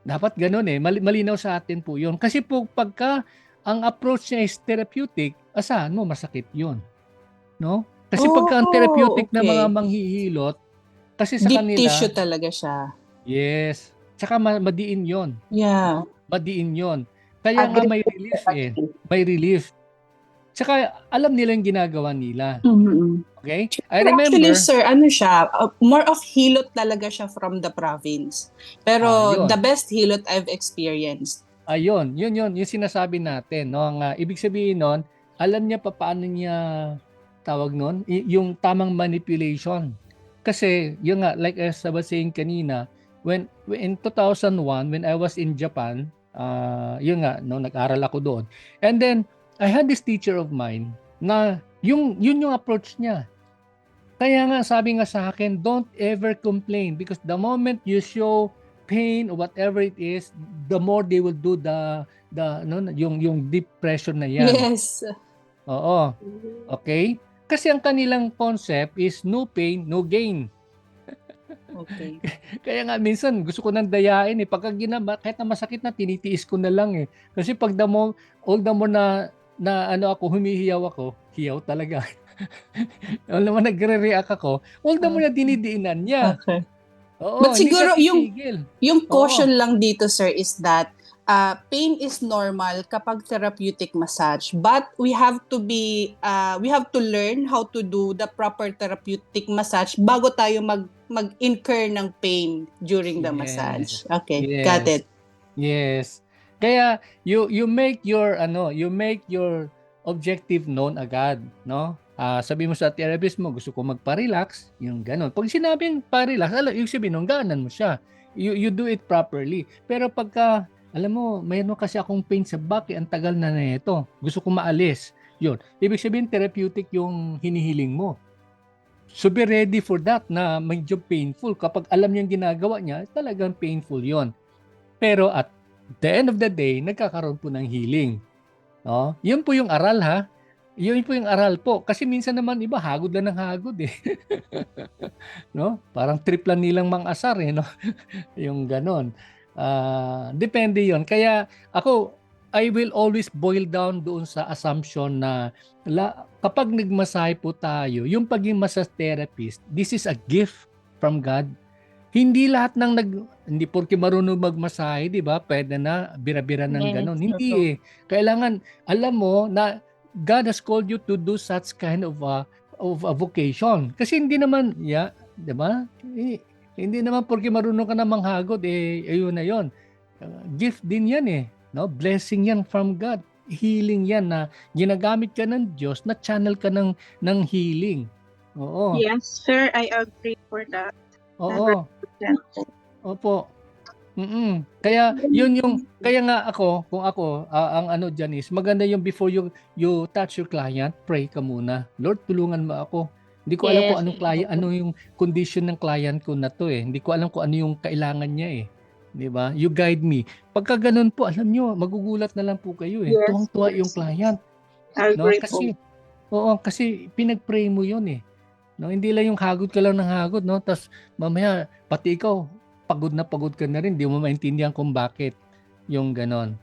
Dapat ganun eh. Malinaw sa atin po yun. Kasi po, pagka ang approach niya is therapeutic, asahan mo masakit yun. No? Kasi pagka ang therapeutic na mga manghihilot, kasi sa deep kanila, tissue talaga siya. yes. Tsaka madiin yon. Yeah. Madiin yon. Kaya nga may relief eh. May relief. Tsaka alam nila yung ginagawa nila. Mm-hmm. Okay? I remember. Actually, sir, ano siya, more of hilot talaga siya from the province. Pero Yun. the best hilot I've experienced. Ayun, yun yung sinasabi natin. No? Ang ibig sabihin nun, alam niya paano niya tawag nun, yung tamang manipulation. Kasi yung nga, like as I was saying kanina, when in 2001 when I was in Japan, yun nga, no, nag-aral ako doon. And then I had this teacher of mine na yun yung approach niya. Kaya nga sabi nga sa akin, don't ever complain because the moment you show pain or whatever it is, the more they will do the no, yung deep pressure na yan. Yes. Oo. Okay? Kasi ang kanilang concept is no pain, no gain. Okay. Kaya nga minsan gusto ko nang dayain eh. Pagka kahit na masakit na, tinitiis ko na lang eh. Kasi pag all the more na ano ako, humihiyaw ako, hiyaw talaga. All the more nagre-react ako, all the more na dinidiinan niya. Okay. Oo, But hindi siguro siya titigil. yung caution lang dito, sir, is that pain is normal kapag therapeutic massage, but we have to learn how to do the proper therapeutic massage bago tayo mag-incur ng pain during the Yes. massage. Okay, Yes. got it. Yes. Kaya you make your objective known agad, no? Sabi mo sa therapist mo, gusto ko magpa-relax, yung ganun. Pag sinabing pa-relax, yung sabihin, nungganan mo siya. You do it properly. Pero pagka, alam mo, mayroon kasi akong pain sa back, ang tagal na ito. Gusto ko maalis. Yun. Ibig sabihin, therapeutic yung hinihiling mo. So be ready for that na medyo painful. Kapag alam niya yung ginagawa niya, talagang painful yon. Pero at the end of the day, nagkakaroon po ng healing. No? Yun po yung aral ha. Yun po yung aral po. Kasi minsan naman iba, hagod lang ng hagod eh. No? Parang trip lang nilang mang-asar eh. No? Yung ganon. Depende yon. Kaya ako, I will always boil down doon sa assumption na kapag nagmasahe po tayo, yung pagiging massage therapist, this is a gift from God. Hindi lahat ng hindi porke marunong magmasahe, di ba? Pwede na bira-bira ng Yes, ganon. Hindi totoo. eh. Kailangan, alam mo na God has called you to do such kind of a vocation. Kasi hindi naman, di ba? Hindi naman porke marunong ka na manghagod, ayun na yon. Gift din yan eh. No? Blessing yan from God. Healing yan na ginagamit ka ng Diyos na channel ka ng healing. Oo. Yes, sir, I agree for that. Oo. Opo. Kaya kaya nga ako, kung ako, ang ano dyan is, maganda yung before you touch your client, pray ka muna. Lord, tulungan mo ako. Hindi ko alam kung anong client, ano yung condition ng client ko na to eh. Hindi ko alam kung ano yung kailangan niya eh. 'Di ba? You guide me. Pagka ganun po, alam nyo, magugulat na lang po kayo eh. Yes, Tuwang-tuwa yes. yung client, I no? agree po. Kasi pinag-pray mo 'yon eh. No, hindi lang yung hagod ka lang ng hagod, no? Tapos mamaya pati ikaw pagod ka na rin, hindi mo maintindihan kung bakit yung ganon.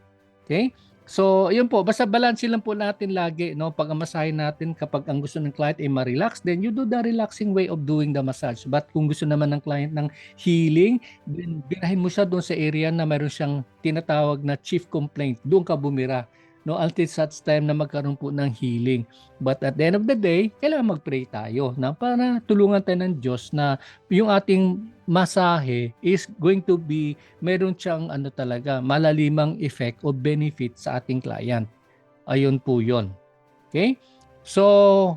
Okay? So, yun po, basta balance lang po natin lagi, no? Pag masahin natin kapag ang gusto ng client ay ma-relax, then you do the relaxing way of doing the massage. But kung gusto naman ng client ng healing, then birahin mo siya doon sa area na mayroon siyang tinatawag na chief complaint. Doon ka bumira, no? Until such time na magkaroon po ng healing. But at the end of the day, kailangan mag-pray tayo na para tulungan tayo ng Diyos na yung ating masahe is going to be, meron siyang talaga, malalimang effect o benefit sa ating client. Ayun po yun. Okay? So,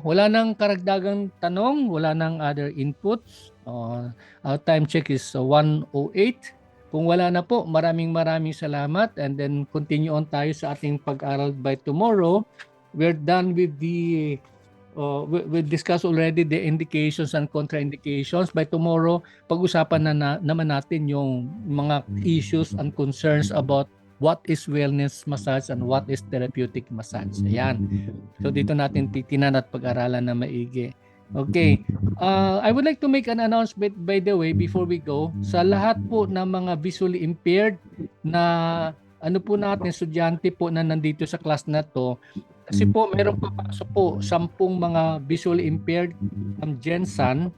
wala nang karagdagang tanong, wala nang other inputs. Our time check is 1:08. Kung wala na po, maraming salamat, and then continue on tayo sa ating pag-aral by tomorrow. We're done with the we discussed already the indications and contraindications. By tomorrow, pag-usapan naman natin yung mga issues and concerns about what is wellness massage and what is therapeutic massage. Ayan. So dito natin titinan at pag-aralan na maigi. Okay. I would like to make an announcement, by the way, before we go. Sa lahat po ng mga visually impaired na po natin, estudyante po na nandito sa class na to, kasi po meron papasok po 10 mga visually impaired from Gensan.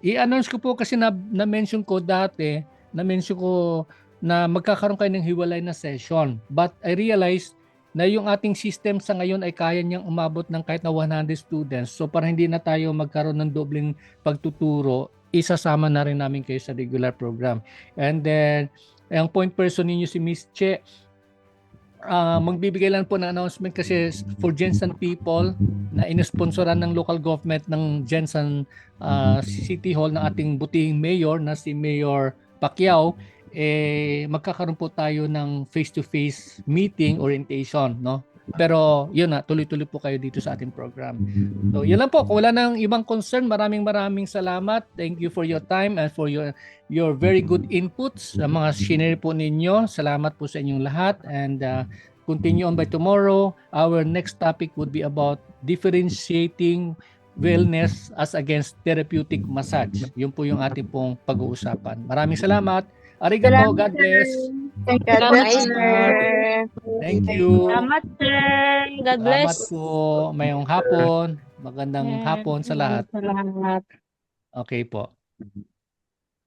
I-announce ko po kasi na-mention ko dati, na magkakaroon kayo ng hiwalay na session. But I realized na yung ating system sa ngayon ay kaya niyang umabot ng kahit na 100 students. So para hindi na tayo magkaroon ng dobleng pagtuturo, isasama na rin namin kayo sa regular program. And then, ang point person ninyo si Miss Che, magbibigay lang po ng announcement kasi for Jensen people na inisponsoran ng local government ng Jensen City Hall ng ating butihing mayor na si Mayor Pacquiao, magkakaroon po tayo ng face-to-face meeting orientation, no? Pero yun na, tuloy-tuloy po kayo dito sa ating program. So yun lang po, kung wala nang ibang concern, maraming salamat. Thank you for your time and for your very good inputs sa mga shinare po ninyo. Salamat po sa inyong lahat, and continue on by tomorrow. Our next topic would be about differentiating wellness as against therapeutic massage. Yun po yung ating pong pag-uusapan. Maraming salamat. Arigato, God bless. God Salamat, bless. sir. Thank you. Salamat, sir. God bless. Salamat po. Mayong hapon. Magandang hapon sa lahat. Salamat. Okay po.